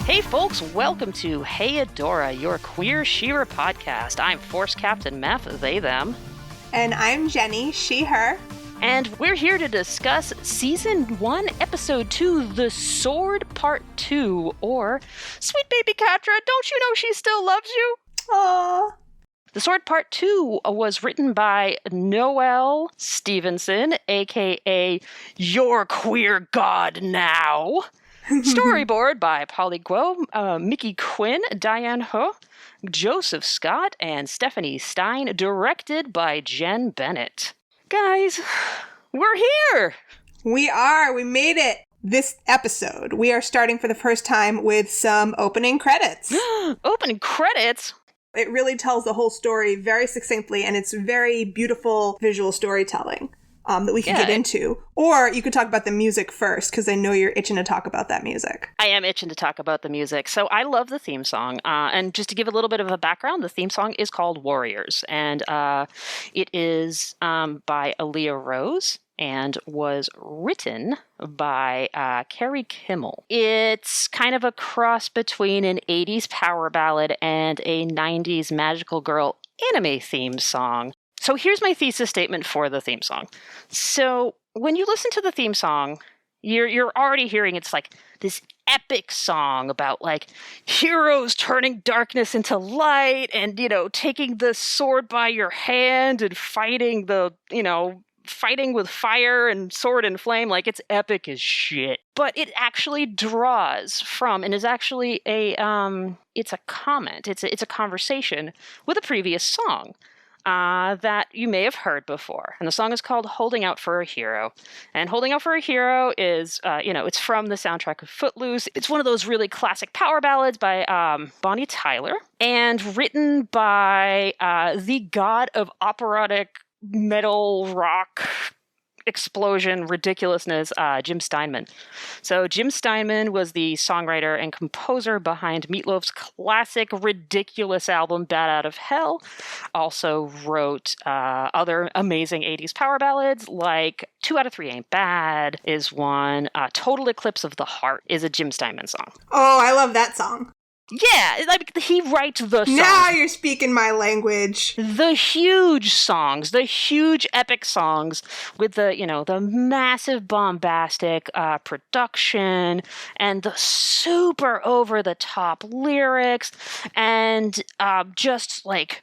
Hey folks, welcome to Hey Adora, your queer She-Ra podcast. I'm Force Captain Meth, they, them. And I'm Jenny, she, her. And we're here to discuss Season 1, Episode 2, The Sword Part 2, or Sweet Baby Catra, don't you know she still loves you? Aww. The Sword Part 2 was written by Noelle Stevenson, aka Your Queer God Now. Storyboard by Polly Guo, Mickey Quinn, Diane Ho, Joseph Scott, and Stephanie Stein. Directed by Jen Bennett. Guys, we're here! We are. We made it. This episode, we are starting for the first time with some opening credits. Opening credits? It really tells the whole story very succinctly, and it's very beautiful visual storytelling. That we can get into. Or you could talk about the music first, because I know you're itching to talk about that music. I am itching to talk about the music. So I love the theme song. And just to give a little bit of a background, the theme song is called Warriors. And it is by Aaliyah Rose and was written by Carrie Kimmel. It's kind of a cross between an 80s power ballad and a 90s magical girl anime theme song. So here's my thesis statement for the theme song. So when you listen to the theme song, you're already hearing it's like this epic song about like heroes turning darkness into light and, you know, taking the sword by your hand and fighting fighting with fire and sword and flame. Like, it's epic as shit. But it actually draws from and is actually it's a comment. It's a conversation with a previous song that you may have heard before. And the song is called Holding Out for a Hero. And Holding Out for a Hero is, it's from the soundtrack of Footloose. It's one of those really classic power ballads by Bonnie Tyler and written by the god of operatic metal rock explosion ridiculousness, Jim Steinman. So Jim Steinman was the songwriter and composer behind Meatloaf's classic ridiculous album Bad Out of Hell. Also wrote other amazing 80s power ballads like 2 Out of 3 Ain't Bad is one. Total Eclipse of the Heart is a Jim Steinman song. Oh, I love that song. Yeah, like he writes the songs. Now you're speaking my language. The huge songs, the huge epic songs with the massive bombastic production and the super over the top lyrics and just like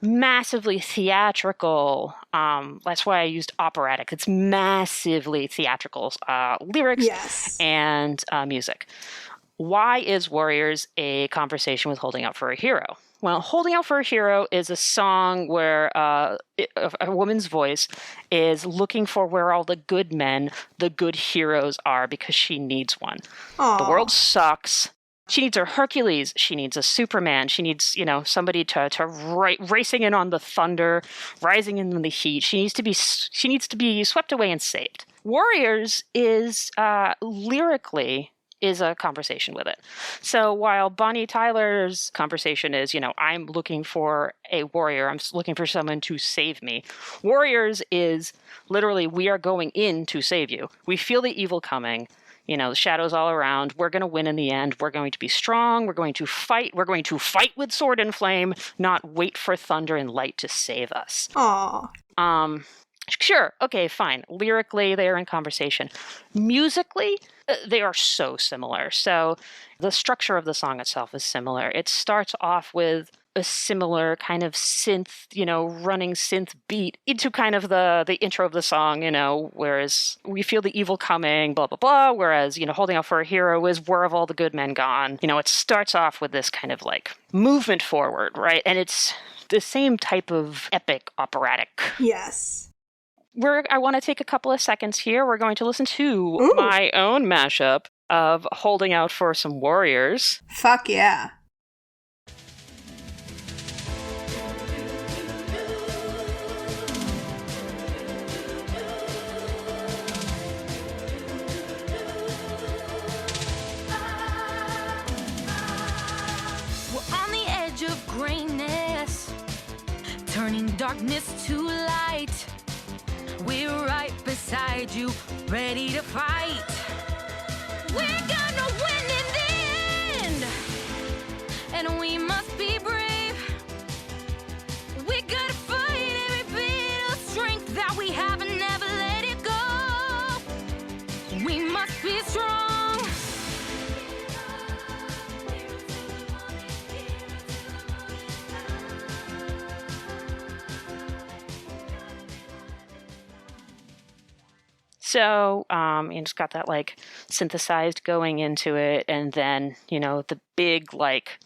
massively theatrical. That's why I used operatic. It's massively theatrical lyrics and music. Why is Warriors a conversation with Holding Out for a Hero? Well, Holding Out for a Hero is a song where a woman's voice is looking for where all the good men, the good heroes are because she needs one. Aww. The world sucks. She needs her Hercules. She needs a Superman. She needs, somebody to racing in on the thunder, rising in the heat. She needs to be swept away and saved. Warriors is lyrically is a conversation with it. So while Bonnie Tyler's conversation is, I'm looking for a warrior, I'm looking for someone to save me. Warriors is literally, we are going in to save you. We feel the evil coming. The shadows all around. We're going to win in the end. We're going to be strong. We're going to fight. We're going to fight with sword and flame, not wait for thunder and light to save us. Aww. Sure. Okay, fine. Lyrically, they are in conversation. Musically, they are so similar. So the structure of the song itself is similar. It starts off with a similar kind of synth, running synth beat into kind of the intro of the song, whereas we feel the evil coming, blah, blah, blah. Whereas, Holding Out for a Hero is where have all the good men gone? It starts off with this kind of like movement forward, right? And it's the same type of epic operatic. Yes. I want to take a couple of seconds here. We're going to listen to my own mashup of Holding Out for Some Warriors. Fuck yeah. We're on the edge of greatness, turning darkness to light. We're right beside you, ready to fight. We're gonna win in the end. So, it's got that, like, synthesized going into it, and then, the big, like,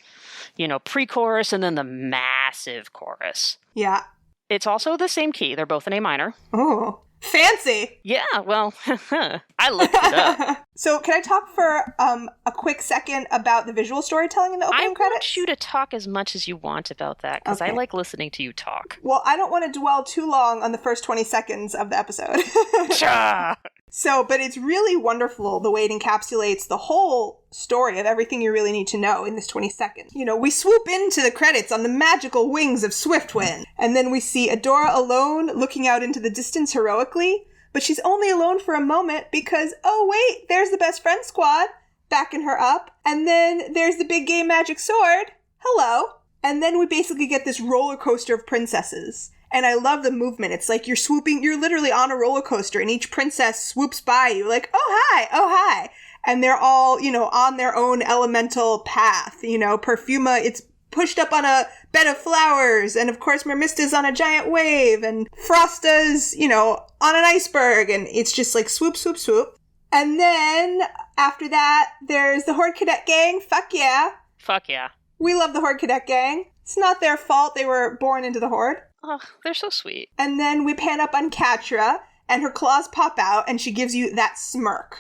pre-chorus, and then the massive chorus. Yeah. It's also the same key. They're both in A minor. Oh, fancy. Yeah, well, I looked it up. So can I talk for a quick second about the visual storytelling in the opening credits? I want you to talk as much as you want about that, because I like listening to you talk. Well, I don't want to dwell too long on the first 20 seconds of the episode. So, but it's really wonderful the way it encapsulates the whole story of everything you really need to know in this 20 seconds. We swoop into the credits on the magical wings of Swiftwind, and then we see Adora alone looking out into the distance heroically, but she's only alone for a moment because, oh wait, there's the best friend squad backing her up, and then there's the big gay magic sword. Hello. And then we basically get this roller coaster of princesses. And I love the movement. It's like you're literally on a roller coaster, and each princess swoops by you like, oh hi. And they're all, on their own elemental path. Perfuma, it's pushed up on a bed of flowers. And of course, Mermista's on a giant wave. And Frosta's, on an iceberg. And it's just like swoop, swoop, swoop. And then after that, there's the Horde Cadet Gang. Fuck yeah. Fuck yeah. We love the Horde Cadet Gang. It's not their fault they were born into the Horde. Oh, they're so sweet. And then we pan up on Catra, and her claws pop out, and she gives you that smirk.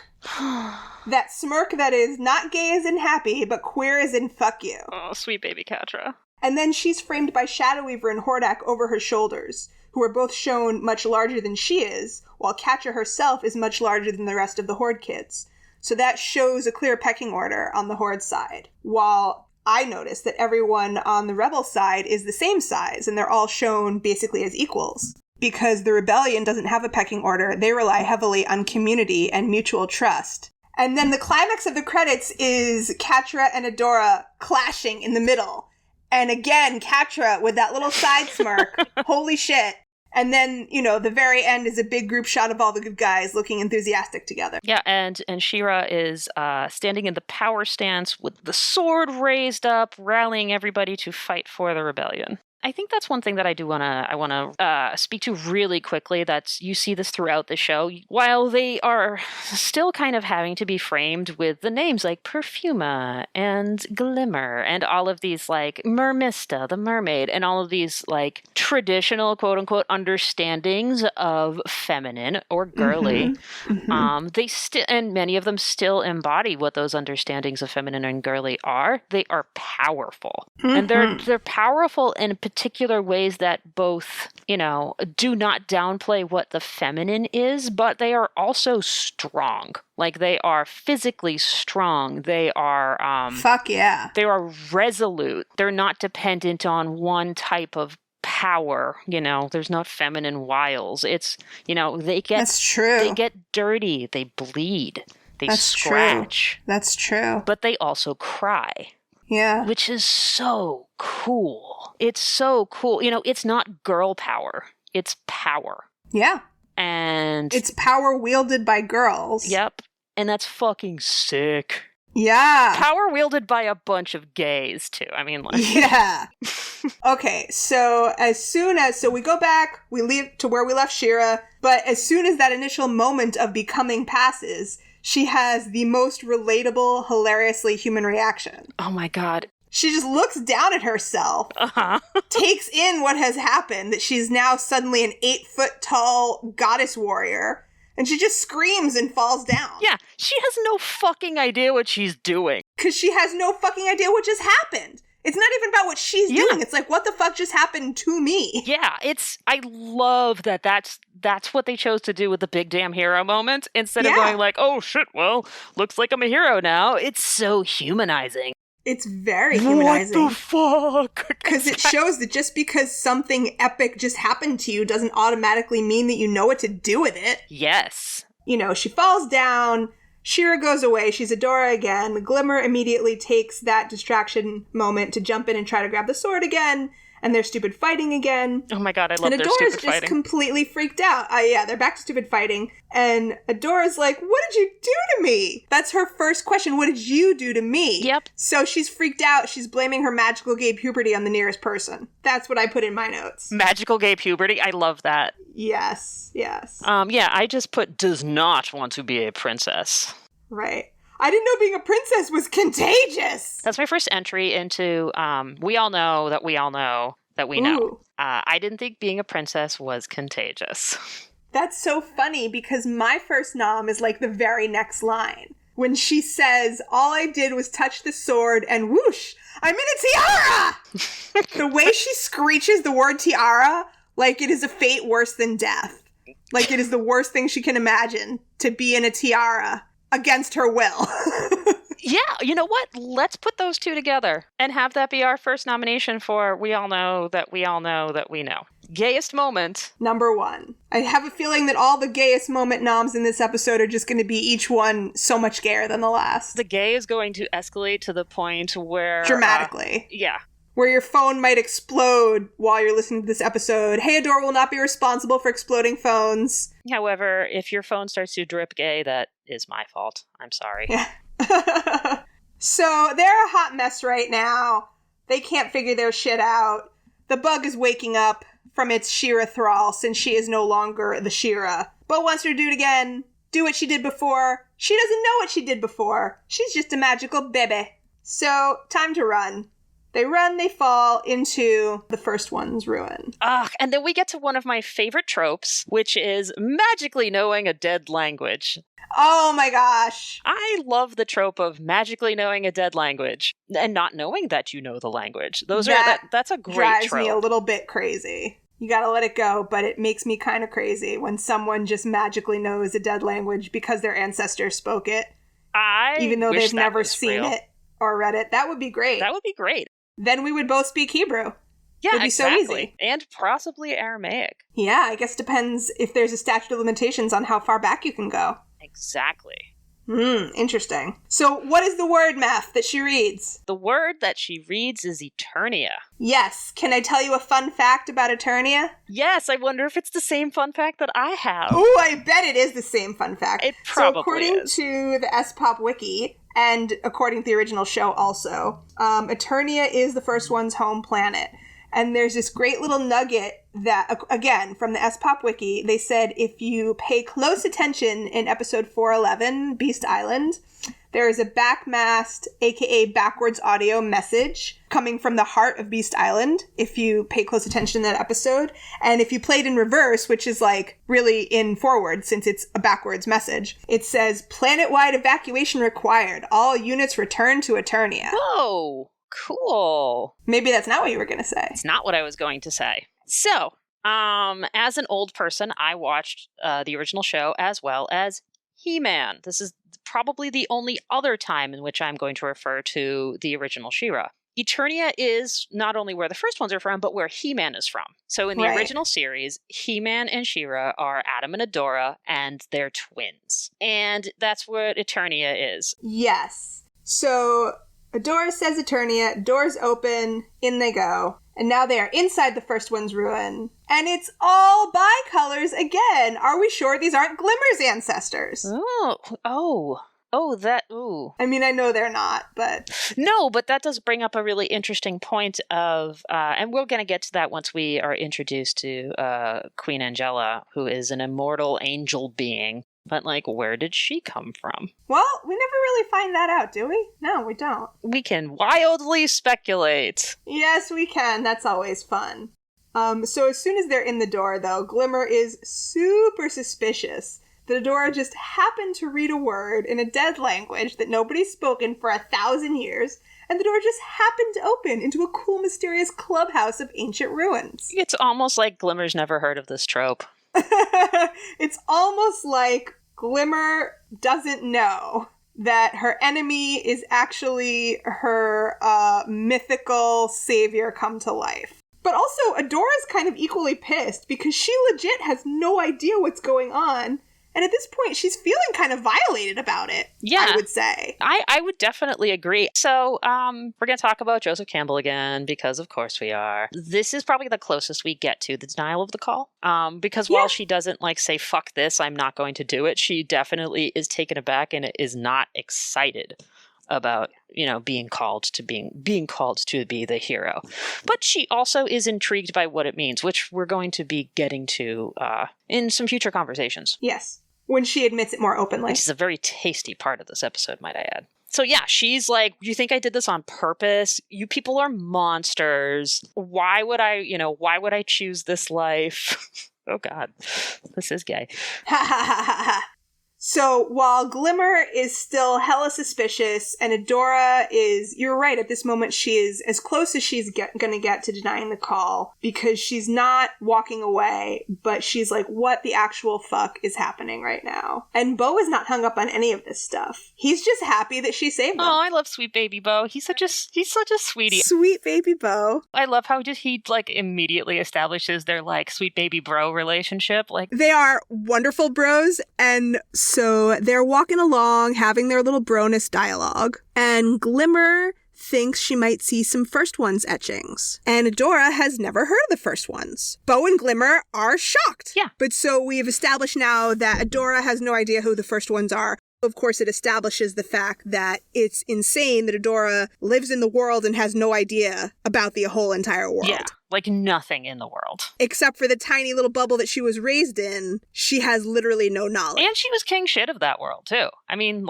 That smirk that is not gay as in happy, but queer as in fuck you. Oh, sweet baby Catra. And then she's framed by Shadow Weaver and Hordak over her shoulders, who are both shown much larger than she is, while Catra herself is much larger than the rest of the Horde kids. So that shows a clear pecking order on the Horde side, while I noticed that everyone on the Rebel side is the same size, and they're all shown basically as equals. Because the Rebellion doesn't have a pecking order, they rely heavily on community and mutual trust. And then the climax of the credits is Catra and Adora clashing in the middle. And again, Catra with that little side smirk. Holy shit. And then, the very end is a big group shot of all the good guys looking enthusiastic together. Yeah, and She-Ra is standing in the power stance with the sword raised up, rallying everybody to fight for the rebellion. I think that's one thing that I want to speak to really quickly. That's you see this throughout the show. While they are still kind of having to be framed with the names like Perfuma and Glimmer and all of these like Mermista, the mermaid, and all of these like traditional quote unquote understandings of feminine or girly. They still, and many of them still embody what those understandings of feminine and girly are. They are powerful, and they're powerful in particular ways that both, do not downplay what the feminine is, but they are also strong. Like, they are physically strong. They are, fuck yeah. They are resolute. They're not dependent on one type of power. There's not feminine wiles. It's, they get, that's true. They get dirty. They bleed. They that's scratch. True. That's true. But they also cry. Yeah. Which is so cool. It's so cool. It's not girl power. It's power. Yeah. And it's power wielded by girls. Yep. And that's fucking sick. Yeah. Power wielded by a bunch of gays, too. I mean, like... Yeah. Okay, so so we go back, we leave to where we left She-Ra, but as soon as that initial moment of becoming passes, she has the most relatable, hilariously human reaction. Oh my god. She just looks down at herself, takes in what has happened, that she's now suddenly an 8-foot-tall goddess warrior, and she just screams and falls down. Yeah, she has no fucking idea what she's doing. Because she has no fucking idea what just happened. It's not even about what she's doing. It's like, what the fuck just happened to me? Yeah, I love that's what they chose to do with the big damn hero moment. Instead of going like, oh shit, well, looks like I'm a hero now. It's so humanizing. It's very humanizing. What the fuck? Because it shows that just because something epic just happened to you doesn't automatically mean that you know what to do with it. Yes. She falls down. She-Ra goes away. She's Adora again. Glimmer immediately takes that distraction moment to jump in and try to grab the sword again. and they're stupid fighting again. Oh my god, I love their stupid fighting. And Adora's just completely freaked out. Yeah, they're back to stupid fighting. And Adora's like, what did you do to me? That's her first question. What did you do to me? Yep. So she's freaked out. She's blaming her magical gay puberty on the nearest person. That's what I put in my notes. Magical gay puberty? I love that. Yes. Yeah, I just put does not want to be a princess. Right. I didn't know being a princess was contagious. That's my first entry into we all know that we all know that we know. I didn't think being a princess was contagious. That's so funny because my first nom is like the very next line. When she says, all I did was touch the sword and whoosh, I'm in a tiara! The way she screeches the word tiara, like it is a fate worse than death. Like it is the worst thing she can imagine, to be in a tiara. Against her will. Yeah, you know what? Let's put those two together and have that be our first nomination for We All Know That We All Know That We Know. Gayest moment. Number 1. I have a feeling that all the gayest moment noms in this episode are just going to be each one so much gayer than the last. The gay is going to escalate to the point where... Dramatically. Yeah. Where your phone might explode while you're listening to this episode. Hey, Adora will not be responsible for exploding phones. However, if your phone starts to drip gay, that is my fault. I'm sorry. Yeah. So they're a hot mess right now. They can't figure their shit out. The bug is waking up from its She-Ra thrall since she is no longer the She-Ra. But wants her to do it again. Do what she did before. She doesn't know what she did before. She's just a magical baby. So, time to run. They run, they fall into the first one's ruin. And then we get to one of my favorite tropes, which is magically knowing a dead language. Oh my gosh. I love the trope of magically knowing a dead language and not knowing that you know the language. That's a great drives trope. Me a little bit crazy. You gotta let it go, but it makes me kind of crazy when someone just magically knows a dead language because their ancestors spoke it. Even though they've never seen it or read it. That would be great. That would be great. Then we would both speak Hebrew. Yeah, it'd be exactly. So easy. And possibly Aramaic. Yeah, I guess depends if there's a statute of limitations on how far back you can go. Exactly. Interesting. So what is the word, Meph, that she reads? The word that she reads is Eternia. Yes. Can I tell you a fun fact about Eternia? Yes, I wonder if it's the same fun fact that I have. Oh, I bet it is the same fun fact. It probably according to the S-Pop Wiki, and according to the original show also, Eternia is the first one's home planet. And there's this great little nugget that, again, from the S-Pop Wiki, they said if you pay close attention in episode 411, Beast Island, there is a backmast, aka backwards audio message coming from the heart of Beast Island, if you pay close attention to that episode. And if you played in reverse, which is like really in forward since it's a backwards message, it says, planet-wide evacuation required. All units return to Eternia. Whoa! Cool. Maybe that's not what you were going to say. It's not what I was going to say. So, as an old person, I watched the original show as well as He-Man. This is probably the only other time in which I'm going to refer to the original She-Ra. Eternia is not only where the first ones are from, but where He-Man is from. So in the original series, He-Man and She-Ra are Adam and Adora, and they're twins. And that's what Eternia is. Yes. So Adora says Eternia, doors open, in they go. And now they are inside the first one's ruin. And it's all bicolors again. Are we sure these aren't Glimmer's ancestors? Ooh. I mean, I know they're not, but... No, but that does bring up a really interesting point of, and we're going to get to that once we are introduced to Queen Angela, who is an immortal angel being. But, where did she come from? Well, we never really find that out, do we? No, we don't. We can wildly speculate. Yes, we can. That's always fun. So as soon as they're in the door, though, Glimmer is super suspicious that Adora just happened to read a word in a dead language that nobody's spoken for 1,000 years, and the door just happened to open into a cool, mysterious clubhouse of ancient ruins. It's almost like Glimmer's never heard of this trope. It's almost like Glimmer doesn't know that her enemy is actually her mythical savior come to life. But also, Adora's kind of equally pissed because she legit has no idea what's going on, And at this point, she's feeling kind of violated about it, I would say. I would definitely agree. So we're going to talk about Joseph Campbell again, because of course we are. This is probably the closest we get to the denial of the call. Because while she doesn't say, fuck this, I'm not going to do it, she definitely is taken aback and is not excited about, being called to be the hero. But she also is intrigued by what it means, which we're going to be getting to in some future conversations. Yes. When she admits it more openly. Which is a very tasty part of this episode, might I add. So yeah, she's like, you think I did this on purpose? You people are monsters. Why would I choose this life? Oh God, this is gay. Ha ha ha ha ha. So while Glimmer is still hella suspicious and Adora is, you're right, at this moment she is as close as she's gonna get to denying the call, because she's not walking away, but she's like, what the actual fuck is happening right now? And Bo is not hung up on any of this stuff. He's just happy that she saved him. Oh, I love sweet baby Bo. He's such a sweetie. Sweet baby Bo. I love how he immediately establishes their sweet baby bro relationship. They are wonderful bros, and so they're walking along, having their little broness dialogue, and Glimmer thinks she might see some First Ones etchings. And Adora has never heard of the First Ones. Bo and Glimmer are shocked. Yeah. But so we've established now that Adora has no idea who the First Ones are. Of course, it establishes the fact that it's insane that Adora lives in the world and has no idea about the whole entire world. Yeah, nothing in the world. Except for the tiny little bubble that she was raised in, she has literally no knowledge. And she was king shit of that world, too. I mean,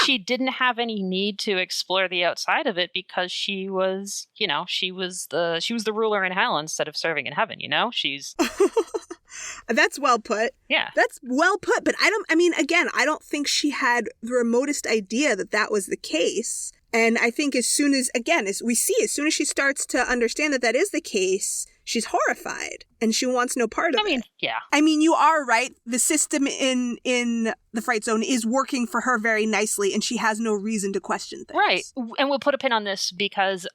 she didn't have any need to explore the outside of it because she was, she was the ruler in hell instead of serving in heaven, She's... That's well put. Yeah. That's well put. But I don't think she had the remotest idea that was the case. And I think as soon as she starts to understand that is the case, she's horrified and she wants no part of it. Yeah. I mean, you are right. The system in the Fright Zone is working for her very nicely and she has no reason to question things. Right. And we'll put a pin on this because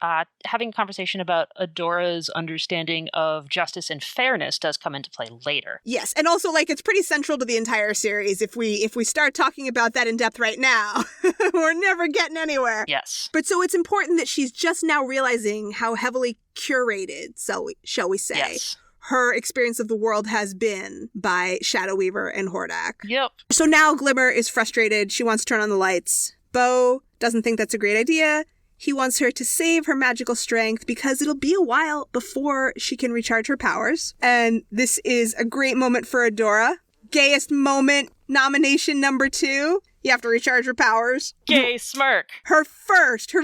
having a conversation about Adora's understanding of justice and fairness does come into play later. Yes. And also, it's pretty central to the entire series. If we start talking about that in depth right now, we're never getting anywhere. Yes. But so it's important that she's just now realizing how heavily curated, shall we say, yes, her experience of the world has been by Shadow Weaver and Hordak. Yep. So now Glimmer is frustrated. She wants to turn on the lights. Bo doesn't think that's a great idea. He wants her to save her magical strength because it'll be a while before she can recharge her powers. And this is a great moment for Adora. Gayest moment, nomination number 2. You have to recharge her powers. Gay smirk. Her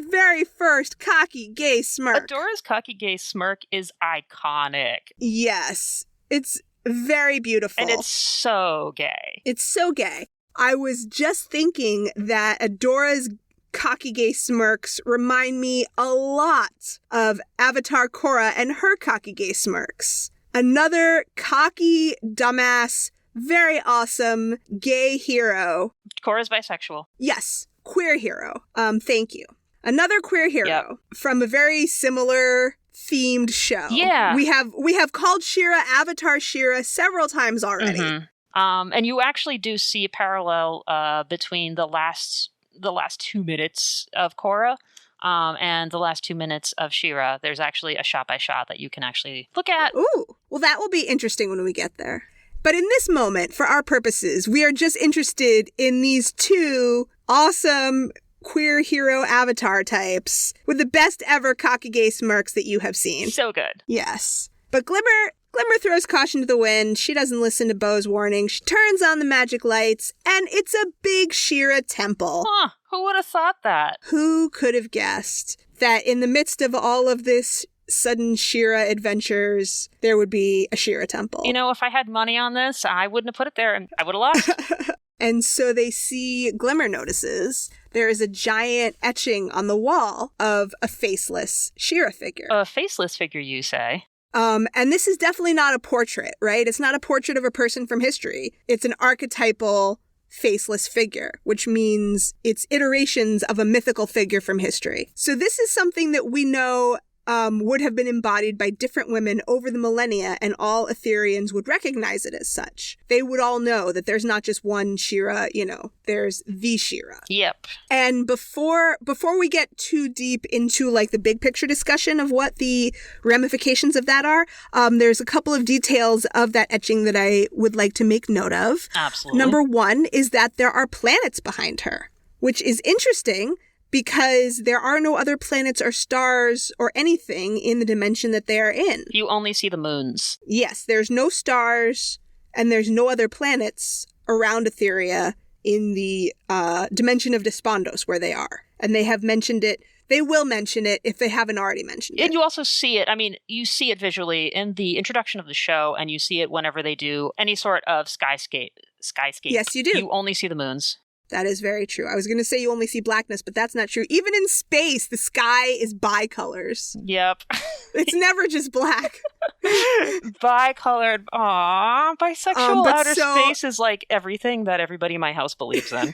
very first cocky gay smirk. Adora's cocky gay smirk is iconic. Yes. It's very beautiful. And it's so gay. It's so gay. I was just thinking that Adora's cocky gay smirks remind me a lot of Avatar Korra and her cocky gay smirks. Another cocky, dumbass, very awesome gay hero. Korra's bisexual. Yes, queer hero. Thank you. Another queer hero from a very similar themed show. Yeah. We have called She-Ra Avatar She-Ra several times already. Mm-hmm. And you actually do see a parallel between the last 2 minutes of Korra and the last 2 minutes of She-Ra. There's actually a shot by shot that you can actually look at. Ooh, well, that will be interesting when we get there. But in this moment, for our purposes, we are just interested in these 2 awesome queer hero avatar types with the best ever cocky gay smirks that you have seen. So good. Yes. But Glimmer throws caution to the wind. She doesn't listen to Bo's warning. She turns on the magic lights, and it's a big She-Ra temple. Huh. Who would have thought that? Who could have guessed that in the midst of all of this sudden She-Ra adventures, there would be a She-Ra temple? If I had money on this, I wouldn't have put it there and I would have lost. And so they see, Glimmer notices, there is a giant etching on the wall of a faceless She-Ra figure. A faceless figure, you say? And this is definitely not a portrait, right? It's not a portrait of a person from history. It's an archetypal faceless figure, which means it's iterations of a mythical figure from history. So this is something that we know would have been embodied by different women over the millennia, and all Etherians would recognize it as such. They would all know that there's not just one She-Ra, there's the She-Ra. Yep. And before we get too deep into like the big picture discussion of what the ramifications of that are, there's a couple of details of that etching that I would like to make note of. Absolutely. Number one is that there are planets behind her, which is interesting because there are no other planets or stars or anything in the dimension that they are in. You only see the moons. Yes, there's no stars and there's no other planets around Etheria in the dimension of Despondos where they are. And they have mentioned it. They will mention it if they haven't already mentioned it. And you also see it, you see it visually in the introduction of the show, and you see it whenever they do any sort of skyscape. Yes, you do. You only see the moons. That is very trtrue. I was going to say you only see blackness, but that's not true. Even in space, the sky is bicolors. Yep. It's never just black. Bicolored. Aww. Bisexual outer space is like everything that everybody in my house believes in.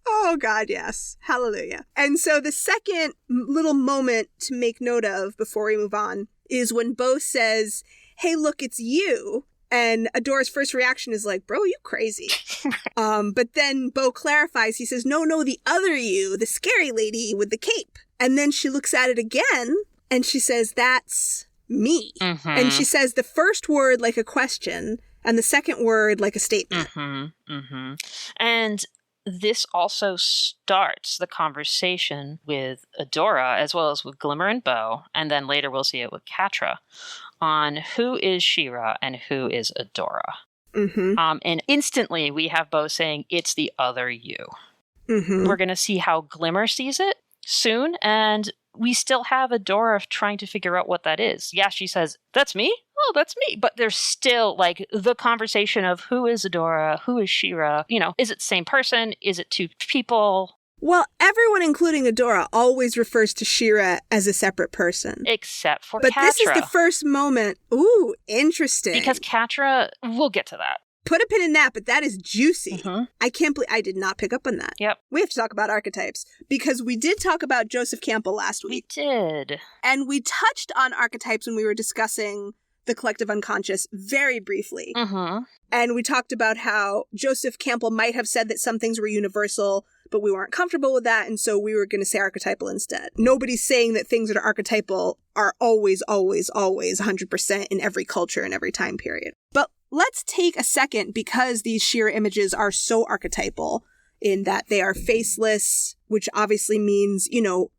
Oh, God, yes. Hallelujah. And so the second little moment to make note of before we move on is when Bo says, "Hey, look, it's you." And Adora's first reaction is like, "Bro, you crazy." But then Bo clarifies. He says, no, the other you, the scary lady with the cape. And then she looks at it again and she says, "That's me." Mm-hmm. And she says the first word like a question and the second word like a statement. Mm-hmm. Mm-hmm. And this also starts the conversation with Adora as well as with Glimmer and Bo. And then later we'll see it with Catra on who is She-Ra and who is Adora. Mm-hmm. And instantly we have Bo saying, "It's the other you." Mm-hmm. We're going to see how Glimmer sees it soon, and we still have Adora trying to figure out what that is. Yeah, she says, "That's me? Oh, that's me." But there's still, like, the conversation of who is Adora, who is She-Ra? Is it the same person? Is it two people? Well, everyone, including Adora, always refers to She-Ra as a separate person. Except for But Catra. this is the first moment. Ooh, interesting. Because Catra, we'll get to that. Put a pin in that, but that is juicy. Mm-hmm. I can't believe I did not pick up on that. Yep. We have to talk about archetypes because we did talk about Joseph Campbell last week. We did. And we touched on archetypes when we were discussing the collective unconscious very briefly. Mm-hmm. And we talked about how Joseph Campbell might have said that some things were universal, but we weren't comfortable with that, and so we were going to say archetypal instead. Nobody's saying that things that are archetypal are always 100% in every culture and every time period. But let's take a second, because these She-Ra images are so archetypal in that they are faceless, which obviously means,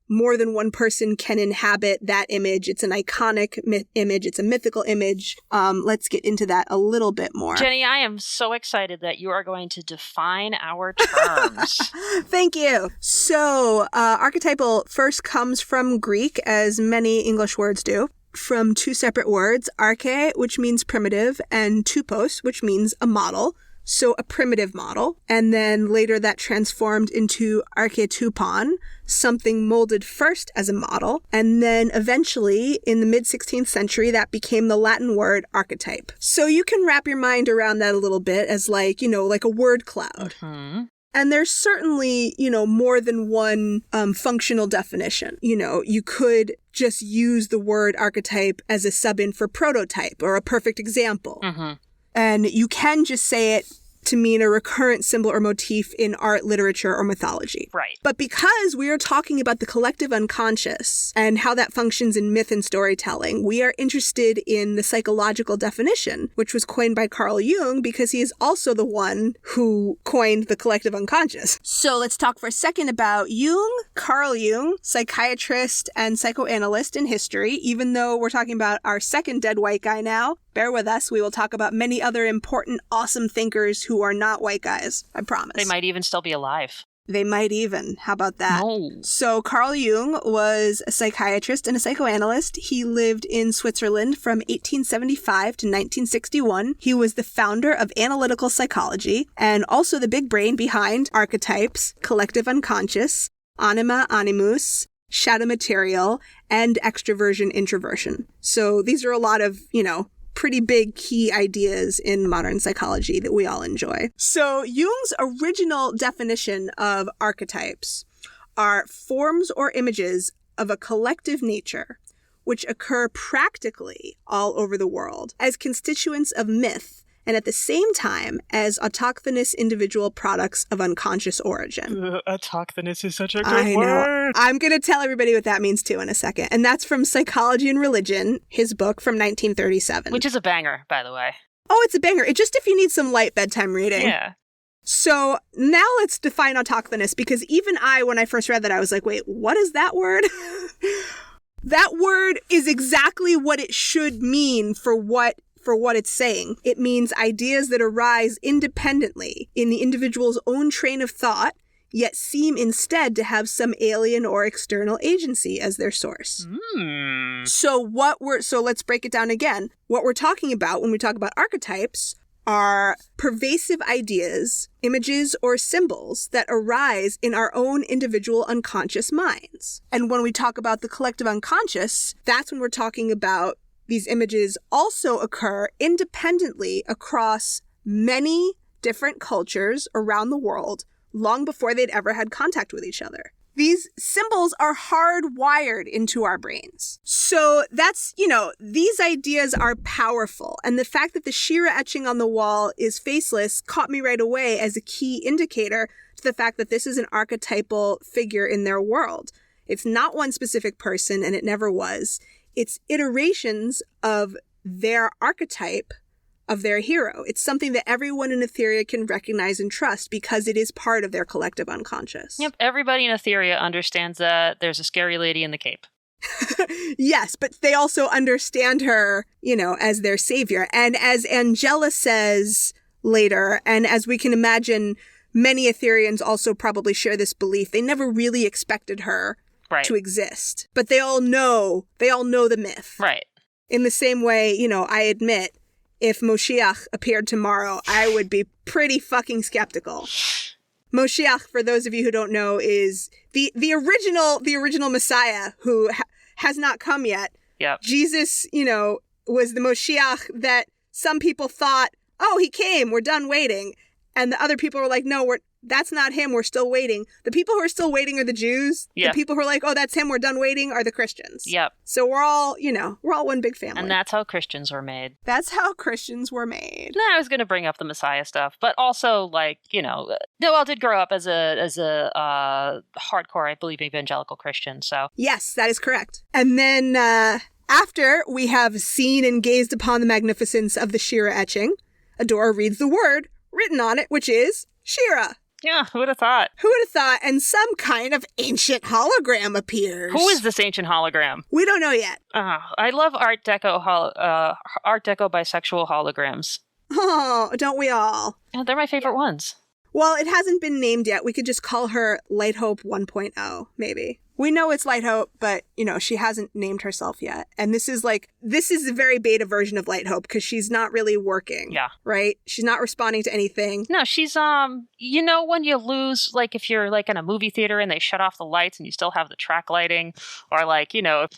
more than one person can inhabit that image. It's an iconic image. It's a mythical image. Let's get into that a little bit more. Jenny, I am so excited that you are going to define our terms. Thank you. So, archetypal first comes from Greek, as many English words do, from two separate words, arche, which means primitive, and tupos, which means a model. So a primitive model. And then later that transformed into archetupon, something molded first as a model. And then eventually in the mid-16th century, that became the Latin word archetype. So you can wrap your mind around that a little bit as like a word cloud. Mm-hmm. And there's certainly, more than one functional definition. You could just use the word archetype as a sub-in for prototype or a perfect example. Mm-hmm. And you can just say it to mean a recurrent symbol or motif in art, literature, or mythology. Right. But because we are talking about the collective unconscious and how that functions in myth and storytelling, we are interested in the psychological definition, which was coined by Carl Jung because he is also the one who coined the collective unconscious. So let's talk for a second about Jung. Carl Jung, psychiatrist and psychoanalyst in history, even though we're talking about our second dead white guy now. Bear with us. We will talk about many other important, awesome thinkers who are not white guys. I promise. They might even still be alive. They might even. How about that? No. So Carl Jung was a psychiatrist and a psychoanalyst. He lived in Switzerland from 1875 to 1961. He was the founder of analytical psychology and also the big brain behind archetypes, collective unconscious, anima, animus, shadow material, and extroversion, introversion. So these are a lot of, pretty big key ideas in modern psychology that we all enjoy. So Jung's original definition of archetypes are forms or images of a collective nature, which occur practically all over the world as constituents of myth and at the same time as autochthonous individual products of unconscious origin. Autochthonous is such a good word. I'm going to tell everybody what that means too in a second. And that's from Psychology and Religion, his book from 1937. Which is a banger, by the way. Oh, it's a banger. It's just if you need some light bedtime reading. Yeah. So now let's define autochthonous, because even I, when I first read that, I was like, wait, what is that word? That word is exactly what it should mean for what it's saying. It means ideas that arise independently in the individual's own train of thought, yet seem instead to have some alien or external agency as their source. So let's break it down again. What we're talking about when we talk about archetypes are pervasive ideas, images, or symbols that arise in our own individual unconscious minds. And when we talk about the collective unconscious, that's when we're talking about these images also occur independently across many different cultures around the world long before they'd ever had contact with each other. These symbols are hardwired into our brains. So that's, these ideas are powerful. And the fact that the Shira etching on the wall is faceless caught me right away as a key indicator to the fact that this is an archetypal figure in their world. It's not one specific person, and it never was. It's iterations of their archetype, of their hero. It's something that everyone in Etheria can recognize and trust because it is part of their collective unconscious. Yep, everybody in Etheria understands that there's a scary lady in the cape. Yes, but they also understand her, as their savior. And as Angela says later, and as we can imagine, many Etherians also probably share this belief, they never really expected her to exist. But they all know the myth. Right. In the same way, I admit, if Moshiach appeared tomorrow, I would be pretty fucking skeptical. Moshiach, for those of you who don't know, is the original Messiah who has not come yet. Yep. Jesus, was the Moshiach that some people thought, oh, he came, we're done waiting. And the other people were like, no, that's not him, we're still waiting. The people who are still waiting are the Jews. Yep. The people who are like, oh, that's him, we're done waiting, are the Christians. Yep. So we're all one big family. And that's how Christians were made. That's how Christians were made. I was going to bring up the Messiah stuff, but also, Noel did grow up as a hardcore, I believe, evangelical Christian, so. Yes, that is correct. And then after we have seen and gazed upon the magnificence of the Shira etching, Adora reads the word written on it, which is Shira. Yeah, who would have thought? Who would have thought? And some kind of ancient hologram appears. Who is this ancient hologram? We don't know yet. I love Art Deco bisexual holograms. Oh, don't we all? Yeah, they're my favorite ones. Well, it hasn't been named yet. We could just call her Light Hope 1.0, maybe. We know it's Light Hope, but, she hasn't named herself yet. And this is a very beta version of Light Hope because she's not really working. Yeah. Right? She's not responding to anything. No, she's, when you lose, if you're, in a movie theater and they shut off the lights and you still have the track lighting, or,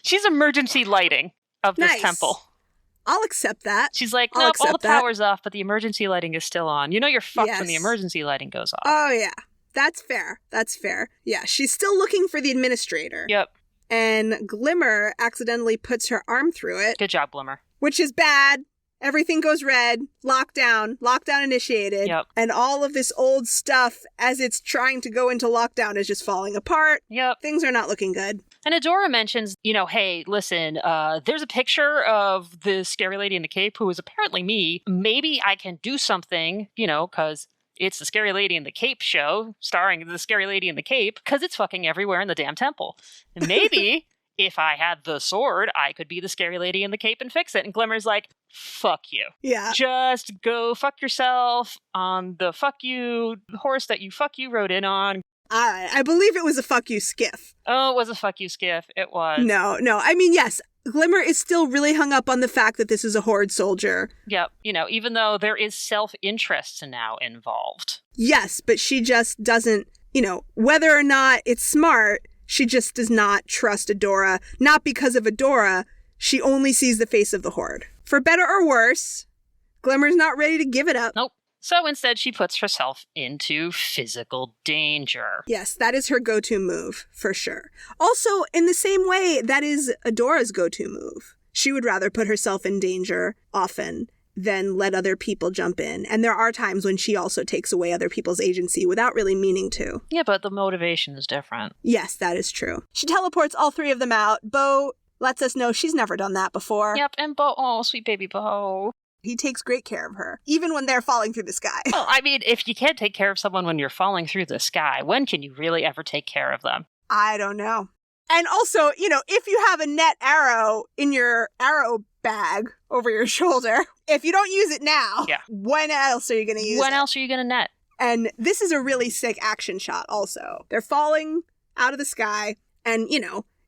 she's emergency lighting of this temple. I'll accept that. She's like, nope, all the power's off, but the emergency lighting is still on. You're fucked when the emergency lighting goes off. Oh, yeah. That's fair. Yeah, she's still looking for the administrator. Yep. And Glimmer accidentally puts her arm through it. Good job, Glimmer. Which is bad. Everything goes red. Lockdown initiated. Yep. And all of this old stuff, as it's trying to go into lockdown, is just falling apart. Yep. Things are not looking good. And Adora mentions, hey, listen, there's a picture of the scary lady in the cape who is apparently me. Maybe I can do something, because it's the Scary Lady in the Cape show, starring the Scary Lady in the Cape, because it's fucking everywhere in the damn temple. And maybe if I had the sword, I could be the Scary Lady in the Cape and fix it. And Glimmer's like, fuck you. Yeah. Just go fuck yourself on the fuck you horse that you rode in on. All right. I believe it was a fuck you skiff. Oh, it was a fuck you skiff. It was. No. I mean, yes. Glimmer is still really hung up on the fact that this is a Horde soldier. Yep. Even though there is self-interest now involved. Yes, but she just doesn't, whether or not it's smart, she just does not trust Adora. Not because of Adora, she only sees the face of the Horde. For better or worse, Glimmer's not ready to give it up. Nope. So instead, she puts herself into physical danger. Yes, that is her go-to move, for sure. Also, in the same way, that is Adora's go-to move. She would rather put herself in danger often than let other people jump in. And there are times when she also takes away other people's agency without really meaning to. Yeah, but the motivation is different. Yes, that is true. She teleports all three of them out. Bo lets us know she's never done that before. Yep, and Bo, oh, sweet baby Bo. He takes great care of her, even when they're falling through the sky. Well, I mean, if you can't take care of someone when you're falling through the sky, when can you really ever take care of them? I don't know. And also, if you have a net arrow in your arrow bag over your shoulder, if you don't use it now, when else are you going to use it? When else are you going to net? And this is a really sick action shot also. They're falling out of the sky, and,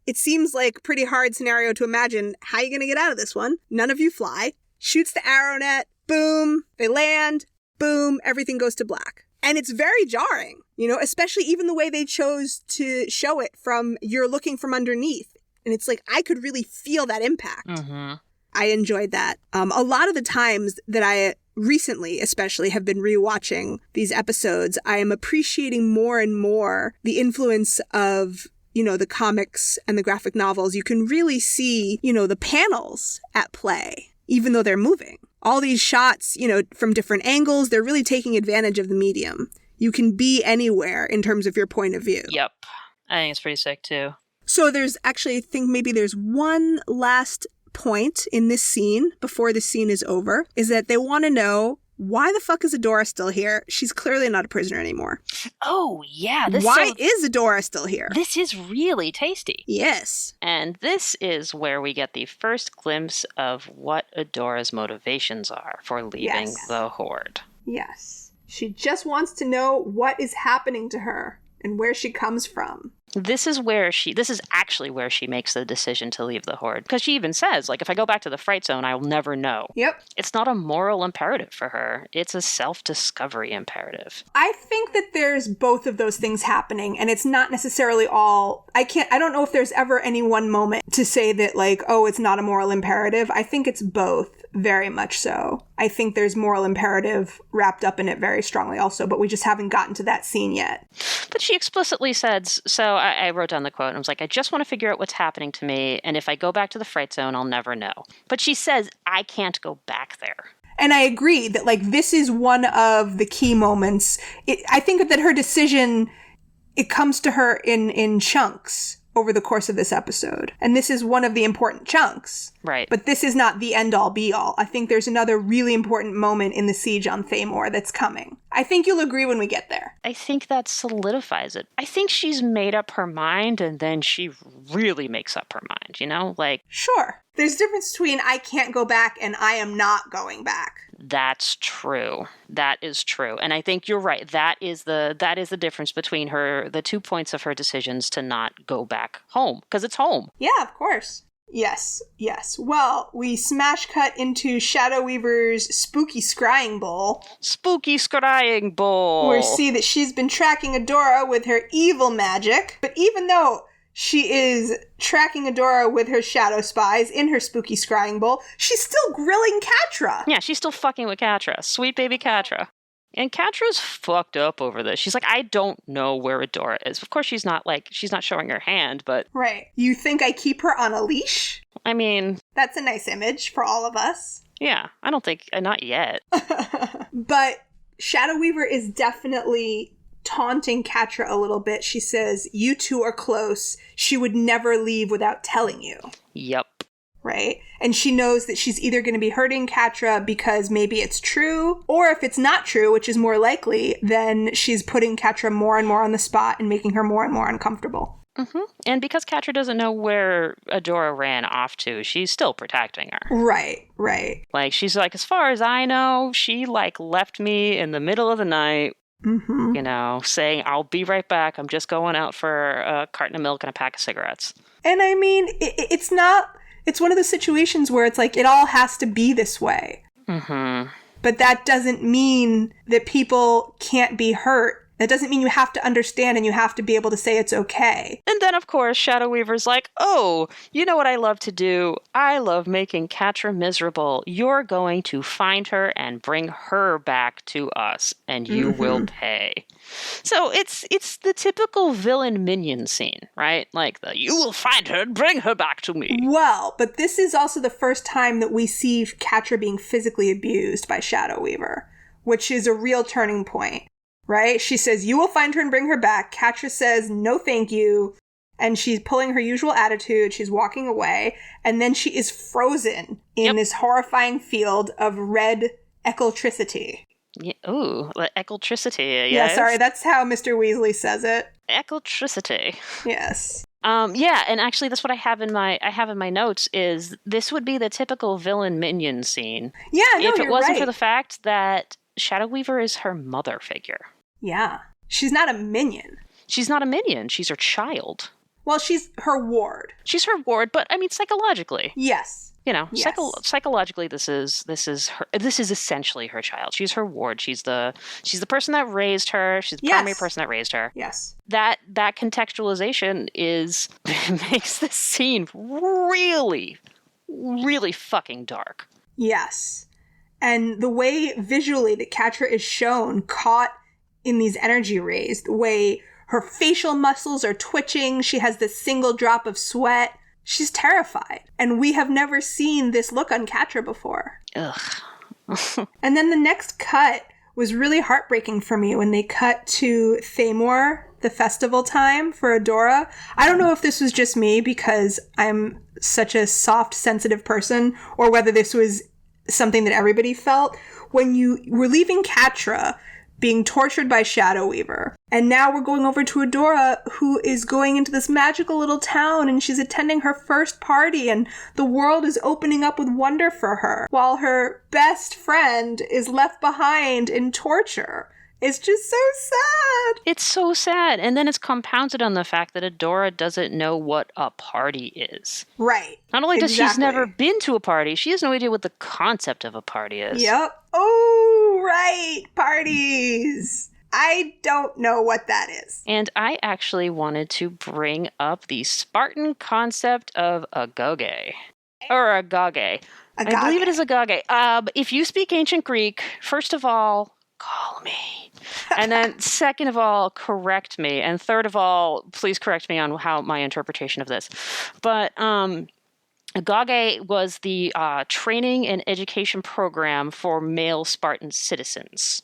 it seems like a pretty hard scenario to imagine how you're going to get out of this one. None of you fly. Shoots the arrow net, boom, they land, boom, everything goes to black. And it's very jarring, especially even the way they chose to show it from you're looking from underneath. And it's like, I could really feel that impact. Mm-hmm. I enjoyed that. A lot of the times that I recently, especially, have been rewatching these episodes, I am appreciating more and more the influence of, the comics and the graphic novels. You can really see, the panels at play, even though they're moving. All these shots, from different angles, they're really taking advantage of the medium. You can be anywhere in terms of your point of view. Yep. I think it's pretty sick, too. So there's actually, I think maybe there's one last point in this scene before the scene is over, is that they want to know, why the fuck is Adora still here? She's clearly not a prisoner anymore. Oh, yeah. Why is Adora still here? This is really tasty. Yes. And this is where we get the first glimpse of what Adora's motivations are for leaving the Horde. Yes. She just wants to know what is happening to her and where she comes from. This is actually where she makes the decision to leave the Horde. Because she even says, if I go back to the Fright Zone, I'll never know. Yep. It's not a moral imperative for her. It's a self-discovery imperative. I think that there's both of those things happening, and it's not necessarily all... I don't know if there's ever any one moment to say that, it's not a moral imperative. I think it's both, very much so. I think there's moral imperative wrapped up in it very strongly also, but we just haven't gotten to that scene yet. But she explicitly said, so I wrote down the quote, and I was like, I just want to figure out what's happening to me, and if I go back to the Fright Zone, I'll never know. But she says, I can't go back there. And I agree that, this is one of the key moments. I think that her decision, it comes to her in chunks over the course of this episode. And this is one of the important chunks. Right. But this is not the end-all, be-all. I think there's another really important moment in the siege on Thamor that's coming. I think you'll agree when we get there. I think that solidifies it. I think she's made up her mind, and then she really makes up her mind, Sure. There's a difference between I can't go back and I am not going back. That's true. That is true. And I think you're right. That is the difference between the 2 points of her decisions to not go back home. Because it's home. Yeah, of course. Yes. Well, we smash cut into Shadow Weaver's spooky scrying bowl. Spooky scrying bowl. We see that she's been tracking Adora with her evil magic. But even though she is tracking Adora with her shadow spies in her spooky scrying bowl, she's still grilling Catra. Yeah, she's still fucking with Catra. Sweet baby Catra. And Catra's fucked up over this. She's like, I don't know where Adora is. Of course, she's not showing her hand, but... Right. You think I keep her on a leash? I mean... That's a nice image for all of us. Yeah, I don't think... not yet. But Shadow Weaver is definitely taunting Catra a little bit. She says, you two are close. She would never leave without telling you. Yep. Right? And she knows that she's either going to be hurting Catra because maybe it's true, or if it's not true, which is more likely, then she's putting Catra more and more on the spot and making her more and more uncomfortable. Mm-hmm. And because Catra doesn't know where Adora ran off to, she's still protecting her. Right. She's like, as far as I know, she left me in the middle of the night. Mm-hmm. Saying, I'll be right back. I'm just going out for a carton of milk and a pack of cigarettes. And I mean, it's one of those situations where it's it all has to be this way. Mm-hmm. But that doesn't mean that people can't be hurt That doesn't mean you have to understand and you have to be able to say it's okay. And then, of course, Shadow Weaver's like, oh, you know what I love to do? I love making Catra miserable. You're going to find her and bring her back to us, and you will pay. So it's the typical villain minion scene, right? Like, you will find her and bring her back to me. Well, but this is also the first time that we see Catra being physically abused by Shadow Weaver, which is a real turning point. Right? She says, you will find her and bring her back. Catra says, no thank you. And she's pulling her usual attitude. She's walking away. And then she is frozen in this horrifying field of red eclectricity. Yeah, ooh, eclectricity. Yeah, sorry, that's how Mr. Weasley says it. Eclectricity. Yes. Yeah, and actually that's what I have in my notes is this would be the typical villain minion scene. Yeah, no, if it wasn't right. for the fact that Shadow Weaver is her mother figure. Yeah. She's not a minion. She's not a minion. She's her child. Well, she's her ward. She's her ward, but I mean psychologically. Yes. You know, Yes. psychologically, this is her. This is essentially her child. She's her ward. She's the person that raised her. She's the primary person that raised her. Yes. That contextualization makes this scene really, really fucking dark. Yes. And the way visually that Catra is shown caught in these energy rays, the way her facial muscles are twitching, she has this single drop of sweat. She's terrified. And we have never seen this look on Catra before. Ugh. And then the next cut was really heartbreaking for me when they cut to Thamor, the festival time for Adora. I don't know if this was just me because I'm such a soft, sensitive person, or whether this was something that everybody felt. When you were leaving Catra being tortured by Shadow Weaver, and now we're going over to Adora, who is going into this magical little town, and she's attending her first party, and the world is opening up with wonder for her, while her best friend is left behind in torture. It's just so sad. It's so sad. And then it's compounded on the fact that Adora doesn't know what a party is. Right. Not only does she's never been to a party, she has no idea what the concept of a party is. Yep. Oh, right. Parties. I don't know what that is. And I actually wanted to bring up the Spartan concept of agage. Or agage. I believe it is agage. If you speak ancient Greek, first of all, call me. And then second of all, correct me. And third of all, please correct me on how my interpretation of this. But agage was the training and education program for male Spartan citizens.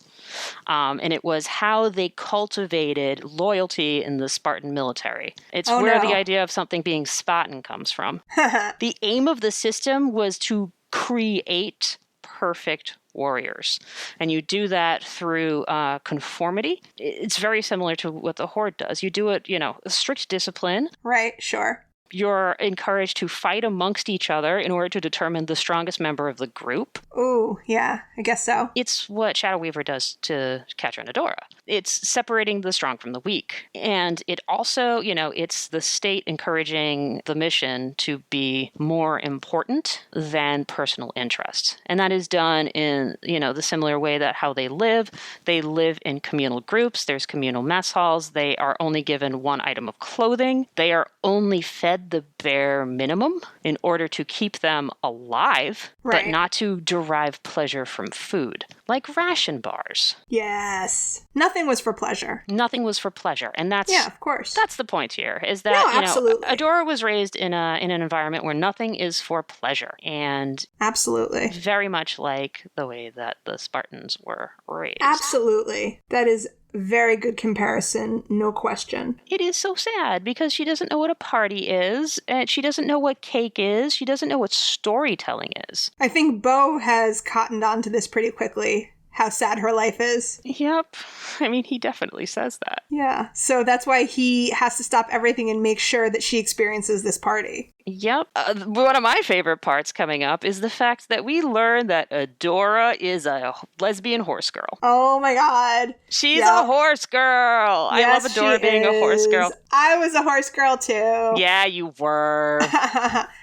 And it was how they cultivated loyalty in the Spartan military. It's the idea of something being Spartan comes from. The aim of the system was to create perfect warriors. And you do that through conformity. It's very similar to what the Horde does. You do it, strict discipline. Right, sure. You're encouraged to fight amongst each other in order to determine the strongest member of the group. Ooh, yeah, I guess so. It's what Shadow Weaver does to Catra and Adora. It's separating the strong from the weak. And it also, it's the state encouraging the mission to be more important than personal interest. And that is done in, the similar way that how they live. They live in communal groups. There's communal mess halls. They are only given one item of clothing. They are only fed the bare minimum in order to keep them alive, right, but not to derive pleasure from food, like ration bars. Yes. Nothing was for pleasure. Nothing was for pleasure. And that's, yeah, of course. That's the point here, is that, absolutely. Adora was raised in an environment where nothing is for pleasure. And absolutely. Very much like the way that the Spartans were raised. Absolutely. That is very good comparison, no question. It is so sad because she doesn't know what a party is, and she doesn't know what cake is, she doesn't know what storytelling is. I think Bo has cottoned on to this pretty quickly, how sad her life is. Yep. I mean, he definitely says that. Yeah. So that's why he has to stop everything and make sure that she experiences this party. Yep. One of my favorite parts coming up is the fact that we learn that Adora is a lesbian horse girl. Oh my god. She's a horse girl. Yes, I love Adora being a horse girl. I was a horse girl too. Yeah, you were.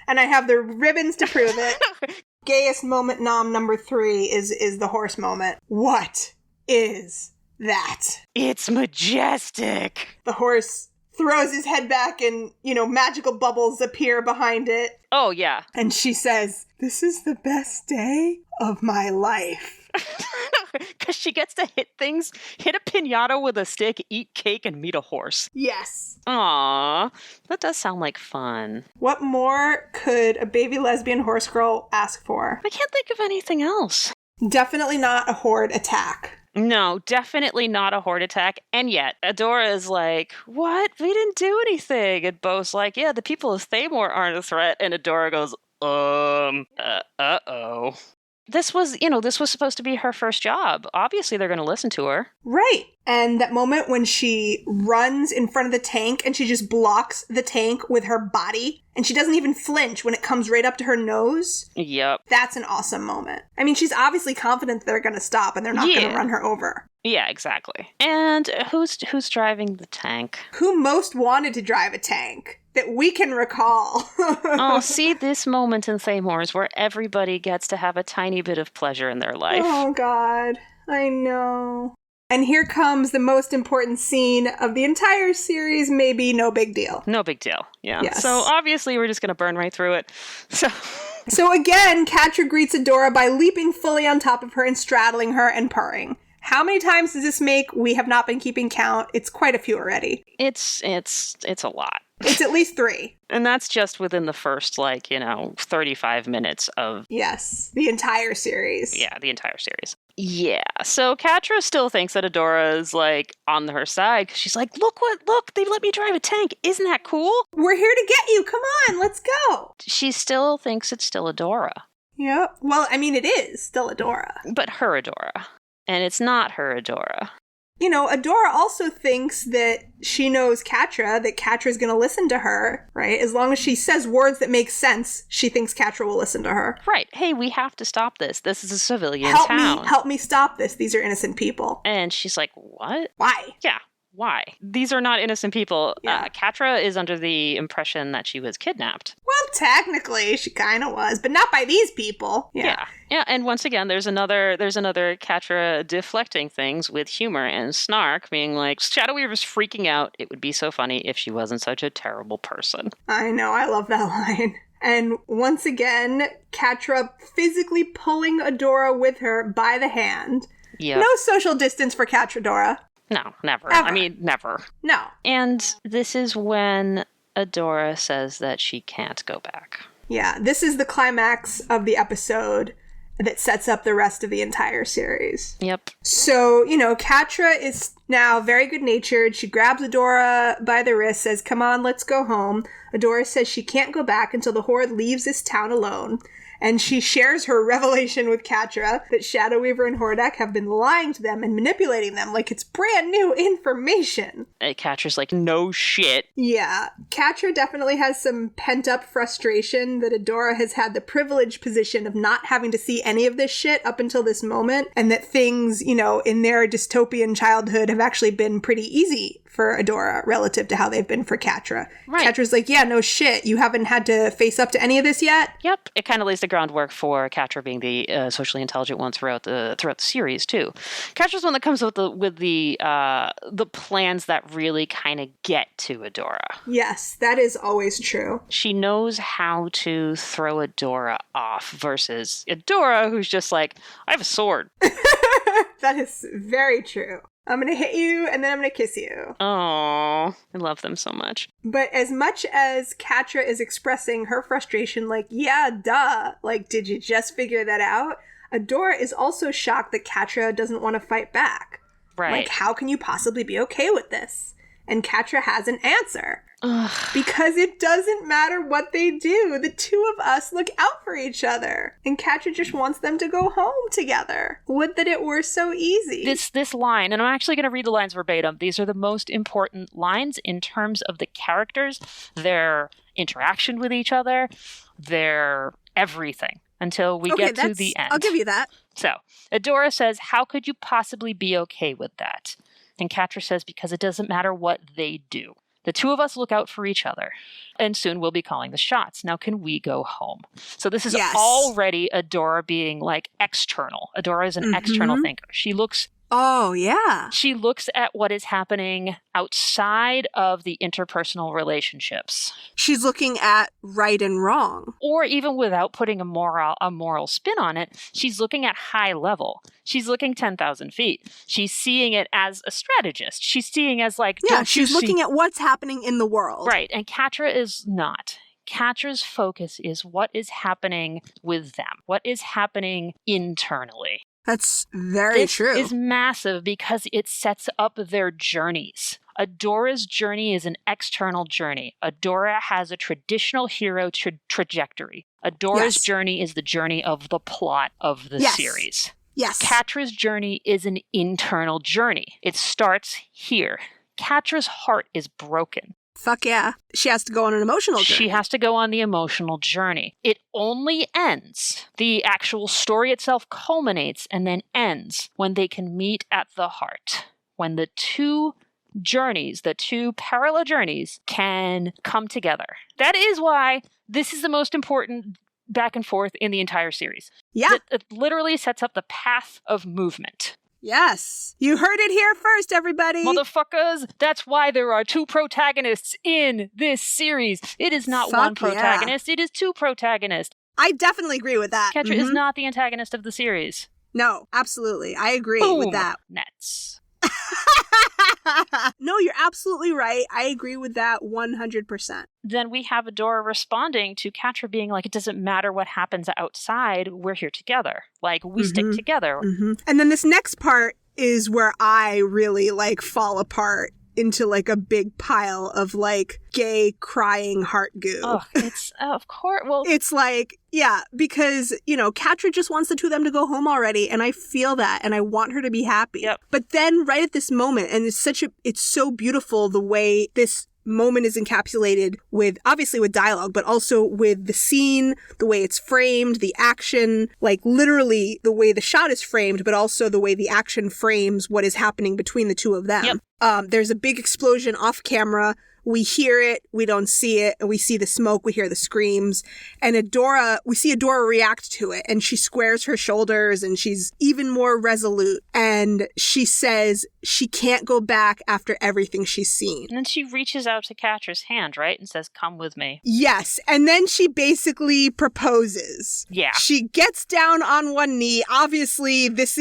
And I have the ribbons to prove it. Gayest moment nom number 3 is the horse moment. What is that. It's majestic. The horse throws his head back and, magical bubbles appear behind it. Oh, yeah. And she says, "This is the best day of my life." Because she gets to hit a piñata with a stick, eat cake, and meet a horse. Yes. Aww, that does sound like fun. What more could a baby lesbian horse girl ask for? I can't think of anything else. Definitely not a horde attack. No, definitely not a horde attack. And yet, Adora is like, "What? We didn't do anything." And Bo's like, "Yeah, the people of Thamor aren't a threat." And Adora goes, uh-oh. This was supposed to be her first job. Obviously, they're going to listen to her. Right. And that moment when she runs in front of the tank and she just blocks the tank with her body and she doesn't even flinch when it comes right up to her nose. Yep. That's an awesome moment. I mean, she's obviously confident they're going to stop and they're not going to run her over. Yeah, exactly. And who's driving the tank? Who most wanted to drive a tank? That we can recall. Oh, see, this moment in Thamor is where everybody gets to have a tiny bit of pleasure in their life. Oh, God. I know. And here comes the most important scene of the entire series, maybe no big deal. No big deal, yeah. Yes. So obviously we're just going to burn right through it. So again, Catra greets Adora by leaping fully on top of her and straddling her and purring. How many times does this make? We have not been keeping count. It's quite a few already. It's a lot. It's at least 3. And that's just within the first, 35 minutes of... Yes, the entire series. Yeah, the entire series. Yeah, so Catra still thinks that Adora is, on her side, because she's like, look, they let me drive a tank. Isn't that cool? We're here to get you. Come on, let's go. She still thinks it's still Adora. Yep. Well, I mean, it is still Adora. But her Adora. And it's not her Adora. Adora also thinks that she knows Catra, that Catra's going to listen to her, right? As long as she says words that make sense, she thinks Catra will listen to her. Right. Hey, we have to stop this. This is a civilian town. Help me stop this. These are innocent people. And she's like, what? Why? Yeah. Why? These are not innocent people. Yeah. Catra is under the impression that she was kidnapped. Well, technically, she kind of was, but not by these people. Yeah. And once again, there's another Catra deflecting things with humor and snark, being like, Shadow Weaver's freaking out. It would be so funny if she wasn't such a terrible person. I know. I love that line. And once again, Catra physically pulling Adora with her by the hand. Yep. No social distance for Catradora. No, never. Ever. I mean, never. No. And this is when Adora says that she can't go back. Yeah, this is the climax of the episode that sets up the rest of the entire series. Yep. So, Catra is now very good-natured. She grabs Adora by the wrist, says, "Come on, let's go home." Adora says she can't go back until the Horde leaves this town alone. And she shares her revelation with Catra that Shadow Weaver and Hordak have been lying to them and manipulating them like it's brand new information. Catra's like, no shit. Yeah. Catra definitely has some pent-up frustration that Adora has had the privileged position of not having to see any of this shit up until this moment, and that things, in their dystopian childhood have actually been pretty easy for Adora relative to how they've been for Catra. Right. Catra's like, yeah, no shit. You haven't had to face up to any of this yet? Yep. It kind of lays the groundwork for Catra being the socially intelligent one throughout the series too. Catra's one that comes with the plans that really kind of get to Adora. Yes, that is always true. She knows how to throw Adora off versus Adora, who's just like, I have a sword. That is very true. I'm going to hit you, and then I'm going to kiss you. Oh, I love them so much. But as much as Catra is expressing her frustration, like, yeah, duh, like, did you just figure that out? Adora is also shocked that Catra doesn't want to fight back. Right. Like, how can you possibly be okay with this? And Catra has an answer. Ugh. Because it doesn't matter what they do. The two of us look out for each other. And Catra just wants them to go home together. Would that it were so easy. This line, and I'm actually going to read the lines verbatim. These are the most important lines in terms of the characters, their interaction with each other, their everything, until we get to the end. I'll give you that. So, Adora says, how could you possibly be okay with that? And Catra says, because it doesn't matter what they do. The two of us look out for each other, and soon we'll be calling the shots. Now, can we go home? So this is already Adora being external. Adora is an external thinker. She looks Oh, yeah. She looks at what is happening outside of the interpersonal relationships. She's looking at right and wrong. Or even without putting a moral spin on it, she's looking at high level. She's looking 10,000 feet. She's seeing it as a strategist. She's seeing as like, yeah, she's looking at what's happening in the world. Right, and Catra is not. Catra's focus is what is happening with them, what is happening internally. That's very true. This is massive because it sets up their journeys. Adora's journey is an external journey. Adora has a traditional hero trajectory. Adora's journey is the journey of the plot of the series. Yes. Catra's journey is an internal journey. It starts here. Catra's heart is broken. Fuck yeah. She has to go on an emotional journey. She has to go on the emotional journey. It only ends. The actual story itself culminates and then ends when they can meet at the heart. When the two journeys, the two parallel journeys, can come together. That is why this is the most important back and forth in the entire series. Yeah. It literally sets up the path of movement. Yes. You heard it here first, everybody. Motherfuckers, that's why there are two protagonists in this series. It is not one protagonist, it is two protagonists. I definitely agree with that. Catra is not the antagonist of the series. No, absolutely. I agree with that. Nets. No, you're absolutely right. I agree with that 100%. Then we have Adora responding to Catra being like, it doesn't matter what happens outside, we're here together. Like, we stick together. And then this next part is where I really, like, fall apart into, like, a big pile of, like, gay crying heart goo. Oh, it's, of course, well... It's like, yeah, because, you know, Catra just wants the two of them to go home already, and I feel that, and I want her to be happy. Yep. But then, right at this moment, and it's so beautiful the way this moment is encapsulated with, obviously with dialogue, but also with the scene, the way it's framed, the action, like literally the way the shot is framed, but also the way the action frames what is happening between the two of them. Yep. There's a big explosion off camera. We hear it, we don't see it, and we see the smoke, we hear the screams. And we see Adora react to it, and she squares her shoulders, and she's even more resolute. And she says she can't go back after everything she's seen. And then she reaches out to Catra's hand, right? And says, come with me. Yes, and then she basically proposes. Yeah. She gets down on one knee. Obviously, this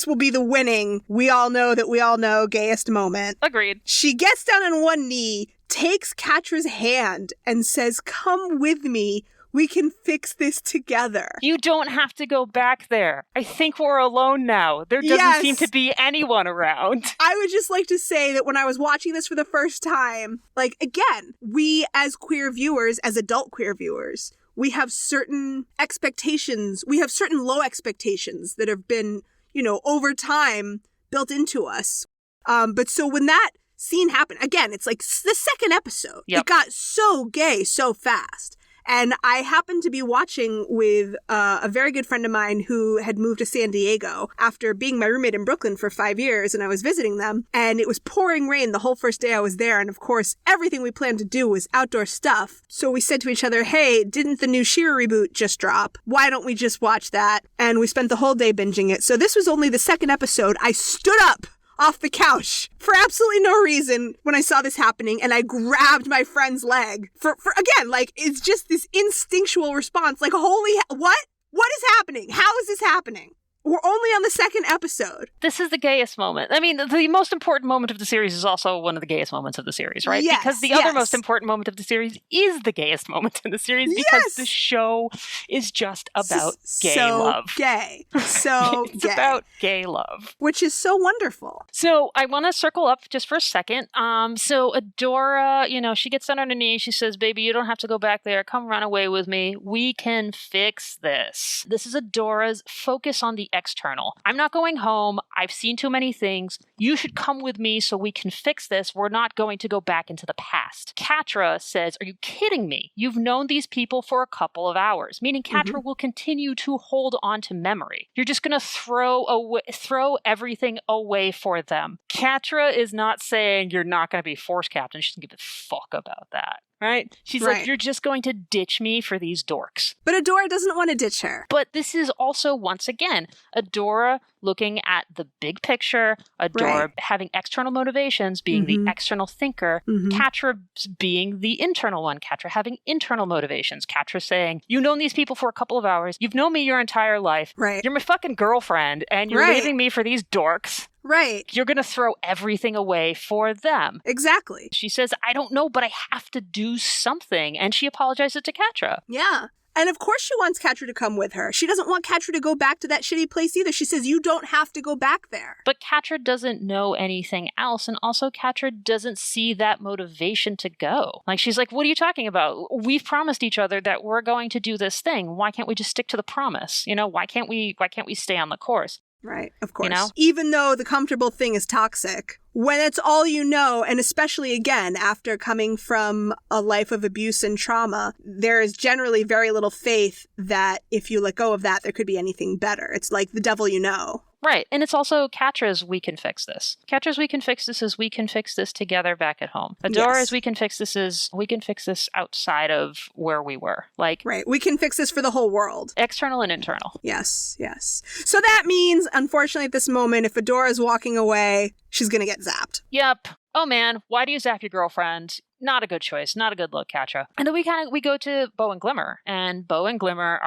will be the winning, we all know, gayest moment. Agreed. She gets down on one knee, takes Catra's hand, and says, come with me. We can fix this together. You don't have to go back there. I think we're alone now. There doesn't seem to be anyone around. I would just like to say that when I was watching this for the first time, like, again, we as queer viewers, as adult queer viewers, we have certain expectations. We have certain low expectations that have been, you know, over time built into us. But so when that scene happened, again, it's like the second episode. Yep. It got so gay so fast. And I happened to be watching with a very good friend of mine who had moved to San Diego after being my roommate in Brooklyn for 5 years, and I was visiting them. And it was pouring rain the whole first day I was there. And of course, everything we planned to do was outdoor stuff. So we said to each other, hey, didn't the new She-Ra reboot just drop? Why don't we just watch that? And we spent the whole day binging it. So this was only the second episode. I stood up off the couch for absolutely no reason when I saw this happening, and I grabbed my friend's leg for again, like, it's just this instinctual response, like, holy what is happening? How is this happening? We're only on the second episode. This is the gayest moment. I mean, the most important moment of the series is also one of the gayest moments of the series, right? Yes, because the other most important moment of the series is the gayest moment in the series, because the show is just about gay love. Gay. So it's gay. about gay love. Which is so wonderful. So I want to circle up just for a second. So Adora, you know, she gets down on her knee. She says, baby, you don't have to go back there. Come run away with me. We can fix this. This is Adora's focus on the external. I'm not going home. I've seen too many things. You should come with me so we can fix this. We're not going to go back into the past. Catra says, are you kidding me? You've known these people for a couple of hours, meaning Catra will continue to hold on to memory. You're just going to throw everything away for them. Catra is not saying you're not going to be Force Captain. She doesn't give a fuck about that. Right? She's like, you're just going to ditch me for these dorks. But Adora doesn't want to ditch her. But this is also, once again, Adora looking at the big picture, Adora having external motivations, being the external thinker, Catra being the internal one, Catra having internal motivations, Catra saying, you've known these people for a couple of hours, you've known me your entire life, you're my fucking girlfriend, and you're leaving me for these dorks. Right. You're going to throw everything away for them. Exactly. She says, I don't know, but I have to do something. And she apologizes to Catra. Yeah. And of course she wants Catra to come with her. She doesn't want Catra to go back to that shitty place either. She says, you don't have to go back there. But Catra doesn't know anything else. And also Catra doesn't see that motivation to go. Like, she's like, what are you talking about? We've promised each other that we're going to do this thing. Why can't we just stick to the promise? You know, why can't we stay on the course? Right, of course. You know? Even though the comfortable thing is toxic, when it's all you know, and especially, again, after coming from a life of abuse and trauma, there is generally very little faith that if you let go of that, there could be anything better. It's like the devil you know. Right. And it's also Catra's we can fix this. Catra's we can fix this is we can fix this together back at home. Adora's we can fix this is we can fix this outside of where we were. Like, right. We can fix this for the whole world. External and internal. Yes, yes. So that means, unfortunately, at this moment, if Adora's walking away, she's going to get zapped. Yep. Oh man, why do you zap your girlfriend? Not a good choice. Not a good look, Catra. And then we go to Bo and Glimmer. And Bo and Glimmer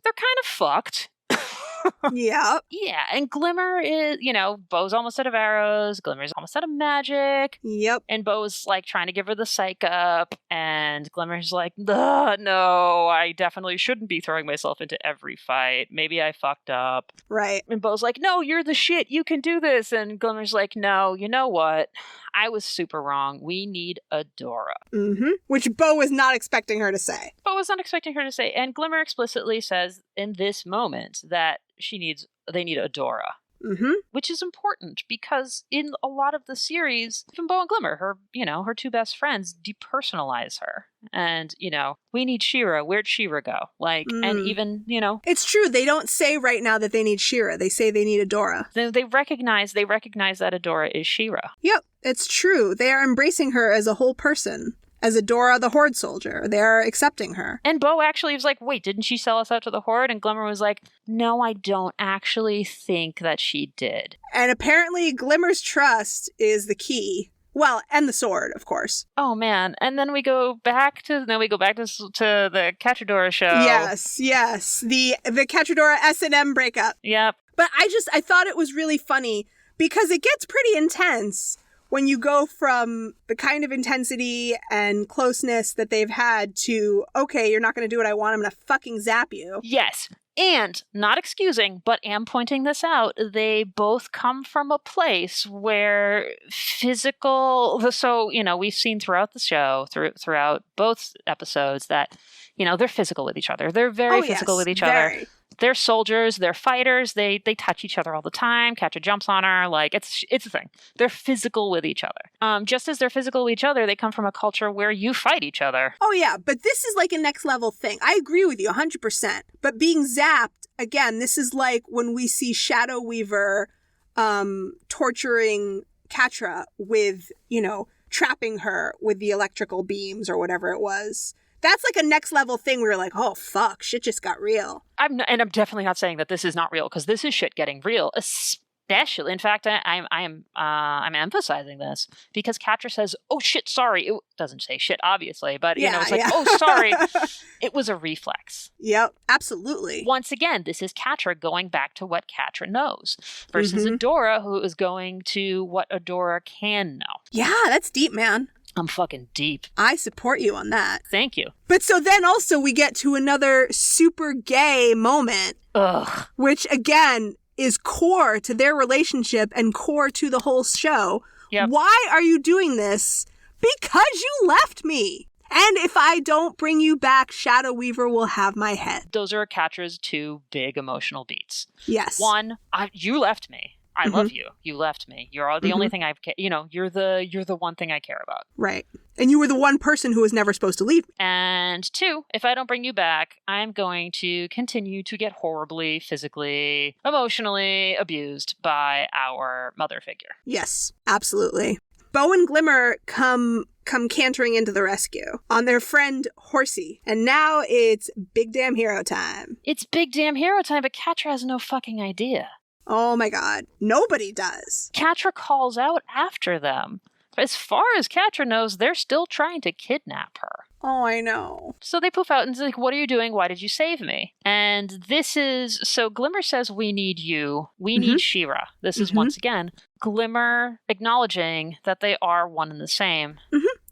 they're kind of fucked. Yeah. Yeah, and Glimmer is, Bo's almost out of arrows, Glimmer's almost out of magic. Yep. And Bo's like trying to give her the psych up, and Glimmer's like, no, I definitely shouldn't be throwing myself into every fight. Maybe I fucked up. Right. And Bo's like, no, you're the shit, you can do this. And Glimmer's like, no, you know what? I was super wrong. We need Adora. Mm-hmm. Which Bo was not expecting her to say. Bo was not expecting her to say. And Glimmer explicitly says in this moment that they need Adora. Mm-hmm. Which is important because in a lot of the series, even Bo and Glimmer, her two best friends, depersonalize her. And, we need She-Ra. Where'd She-Ra go? And even, It's true. They don't say right now that they need She-Ra. They say they need Adora. They recognize that Adora is She-Ra. Yep, it's true. They are embracing her as a whole person. As Adora the Horde soldier. They're accepting her. And Bo actually was like, wait, didn't she sell us out to the Horde? And Glimmer was like, no, I don't actually think that she did. And apparently Glimmer's trust is the key. Well, and the sword, of course. Oh, man. And then we go back to the Catradora show. Yes. The Catradora S&M breakup. Yep. But I thought it was really funny because it gets pretty intense when you go from the kind of intensity and closeness that they've had to, okay, you're not going to do what I want, I'm going to fucking zap you. Yes. And, not excusing, but am pointing this out, they both come from a place where we've seen throughout the show, throughout both episodes, that, they're physical with each other. They're very physical with each other. They're soldiers, they're fighters, they touch each other all the time, Catra jumps on her, it's a thing. They're physical with each other. Just as they're physical with each other, they come from a culture where you fight each other. Oh yeah, but this is like a next level thing. I agree with you 100%. But being zapped, again, this is like when we see Shadow Weaver torturing Catra with, trapping her with the electrical beams or whatever it was. That's like a next level thing where you're like, oh, fuck, shit just got real. I'm definitely not saying that this is not real, because this is shit getting real. Especially, in fact, I'm emphasizing this because Catra says, oh, shit, sorry. It doesn't say shit, obviously, but, it's like, oh, sorry. It was a reflex. Yep, absolutely. Once again, this is Catra going back to what Catra knows versus Adora, who is going to what Adora can know. Yeah, that's deep, man. I'm fucking deep. I support you on that. Thank you. But so then also we get to another super gay moment. Ugh. Which, again, is core to their relationship and core to the whole show. Yep. Why are you doing this? Because you left me. And if I don't bring you back, Shadow Weaver will have my head. Those are Catra's two big emotional beats. Yes. One, you left me. I love you. You left me. You're the only thing you're the one thing I care about. Right. And you were the one person who was never supposed to leave. And two, if I don't bring you back, I'm going to continue to get horribly, physically, emotionally abused by our mother figure. Yes, absolutely. Bo and Glimmer come cantering into the rescue on their friend Horsey. And now it's big damn hero time. It's big damn hero time, but Catra has no fucking idea. Oh my god. Nobody does. Catra calls out after them. As far as Catra knows, they're still trying to kidnap her. Oh, I know. So they poof out and like, what are you doing? Why did you save me? And this is, so Glimmer says, we need you. We need She-Ra. This is once again, Glimmer acknowledging that they are one and the same.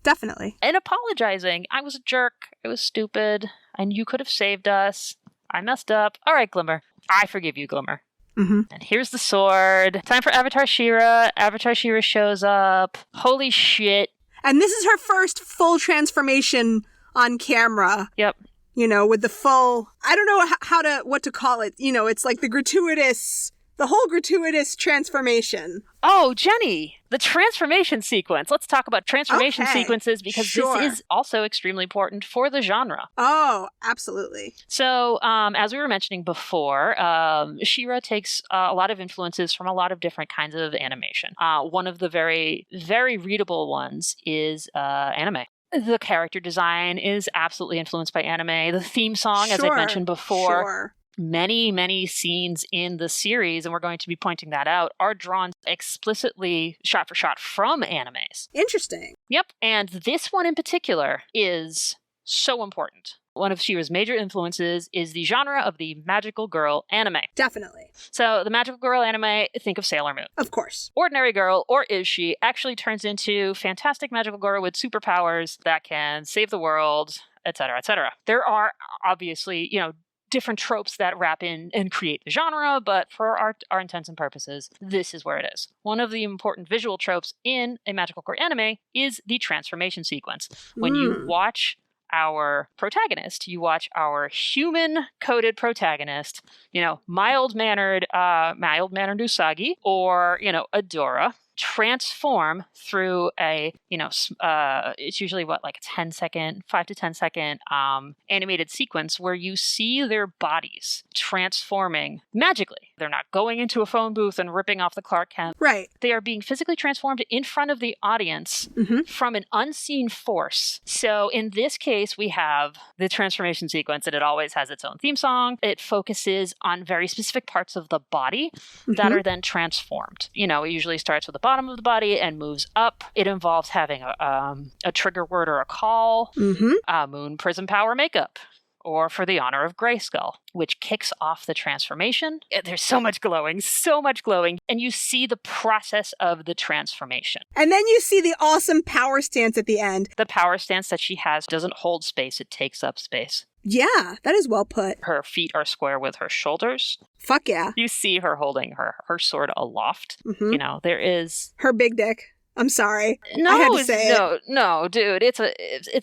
Definitely. And apologizing. I was a jerk. I was stupid. And you could have saved us. I messed up. All right, Glimmer. I forgive you, Glimmer. And here's the sword. Time for Avatar She-Ra. Avatar She-Ra shows up. Holy shit. And this is her first full transformation on camera. Yep. You know, with the full, I don't know what to call it. You know, it's like the whole gratuitous transformation. Oh, Jenny, the transformation sequence. Let's talk about transformation sequences because this is also extremely important for the genre. Oh, absolutely. So, as we were mentioning before, She-Ra takes a lot of influences from a lot of different kinds of animation. One of the very, very readable ones is anime. The character design is absolutely influenced by anime. The theme song, as I mentioned before, many, many scenes in the series, and we're going to be pointing that out, are drawn explicitly shot for shot from animes. Interesting. Yep. And this one in particular is so important. One of She-Ra's major influences is the genre of the magical girl anime. Definitely. So the magical girl anime, think of Sailor Moon. Of course. Ordinary girl, or is she, actually turns into fantastic magical girl with superpowers that can save the world, etc., etc. There are obviously, different tropes that wrap in and create the genre, but for our intents and purposes, this is where it is. One of the important visual tropes in a magical girl anime is the transformation sequence. When you watch our protagonist, you watch our human-coded protagonist, mild-mannered Usagi, or, Adora, transform through a, it's usually like a 5 to 10 second animated sequence where you see their bodies transforming magically. They're not going into a phone booth and ripping off the Clark Kent. Right. They are being physically transformed in front of the audience from an unseen force. So in this case, we have the transformation sequence, and it always has its own theme song. It focuses on very specific parts of the body that are then transformed. It usually starts with the bottom of the body and moves up. It involves having a trigger word or a call, moon prism power makeup, or for the honor of Grayskull, which kicks off the transformation. There's so much glowing, and you see the process of the transformation. And then you see the awesome power stance at the end. The power stance that she has doesn't hold space, it takes up space. Yeah, that is well put. Her feet are square with her shoulders. Fuck yeah. You see her holding her sword aloft. There is... Her big dick. I'm sorry. No, I had to say it. No, dude, it's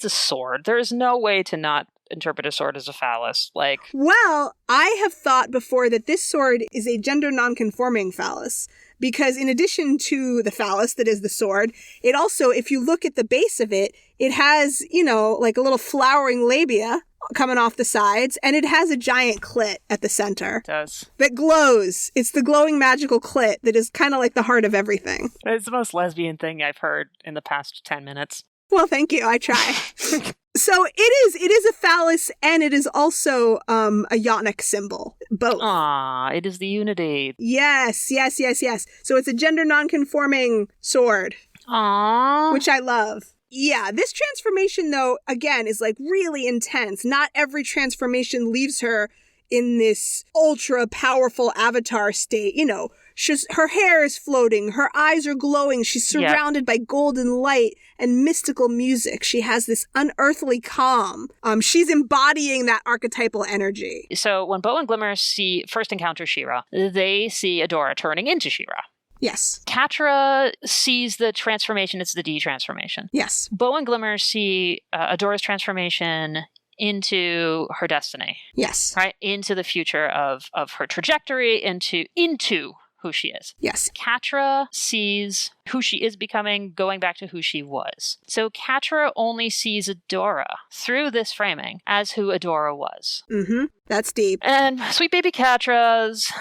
a sword. There is no way to not interpret a sword as a phallus. Well, I have thought before that this sword is a gender non-conforming phallus. Because in addition to the phallus that is the sword, it also, if you look at the base of it, it has, like a little flowering labia coming off the sides, and it has a giant clit at the center. It does. That glows. It's the glowing magical clit that is kind of like the heart of everything. It's the most lesbian thing I've heard in the past 10 minutes. Well, thank you. I try. So it is a phallus, and it is also a yonic symbol. Both. Ah, it is the unity. Yes. So it's a gender non-conforming sword. Aww. Which I love. Yeah, this transformation, though, again, is really intense. Not every transformation leaves her in this ultra powerful avatar state. Her hair is floating, her eyes are glowing, she's surrounded by golden light and mystical music. She has this unearthly calm. She's embodying that archetypal energy. So when Bo and Glimmer first encounter She-Ra, they see Adora turning into She-Ra. Yes. Catra sees the transformation. It's the D transformation. Yes. Bo and Glimmer see Adora's transformation into her destiny. Yes. Right? Into the future of her trajectory, into who she is. Yes. Catra sees who she is becoming, going back to who she was. So Catra only sees Adora through this framing as who Adora was. That's deep. And sweet baby Catra's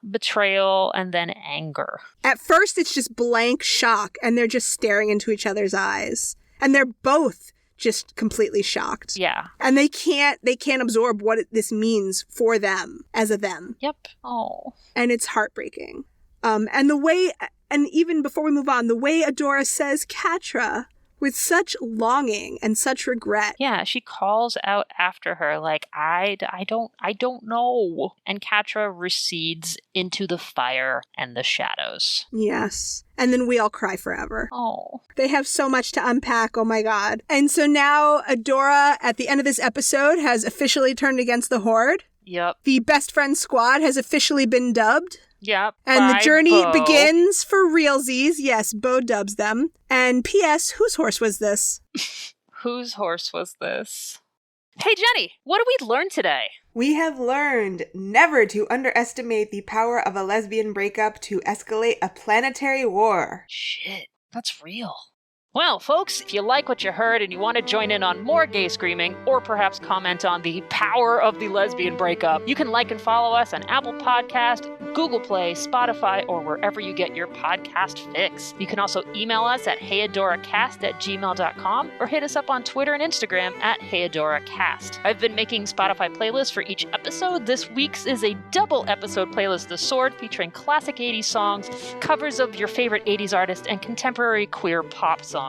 betrayal and then anger. At first, it's just blank shock, and they're just staring into each other's eyes. And they're both just completely shocked. Yeah. And they can't absorb what this means for them as a them. Yep. Oh. And it's heartbreaking. And even before we move on, the way Adora says Catra with such longing and such regret. Yeah, she calls out after her like, I don't know. And Catra recedes into the fire and the shadows. Yes. And then we all cry forever. Oh. They have so much to unpack, oh my god. And so now Adora, at the end of this episode, has officially turned against the Horde. Yep. The best friend squad has officially been dubbed. Yep. And the journey Bo. begins for realsies. Yes, Bo dubs them. And P.S., whose horse was this? Whose horse was this? Hey, Jenny, what did we learn today? We have learned never to underestimate the power of a lesbian breakup to escalate a planetary war. Shit, that's real. Well, folks, if you like what you heard and you want to join in on more gay screaming, or perhaps comment on the power of the lesbian breakup, you can like and follow us on Apple Podcast, Google Play, Spotify, or wherever you get your podcast fix. You can also email us at heyadoracast@gmail.com or hit us up on Twitter and Instagram at heyadoracast. I've been making Spotify playlists for each episode. This week's is a double episode playlist, The Sword, featuring classic 80s songs, covers of your favorite 80s artists, and contemporary queer pop songs.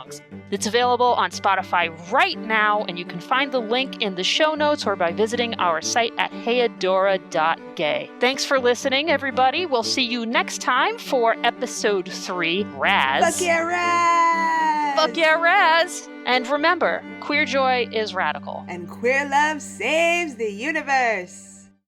It's available on Spotify right now, and you can find the link in the show notes or by visiting our site at heyadora.gay. Thanks for listening, everybody. We'll see you next time for episode 3, Raz. Fuck yeah, Raz! Fuck yeah, Raz! And remember, queer joy is radical. And queer love saves the universe.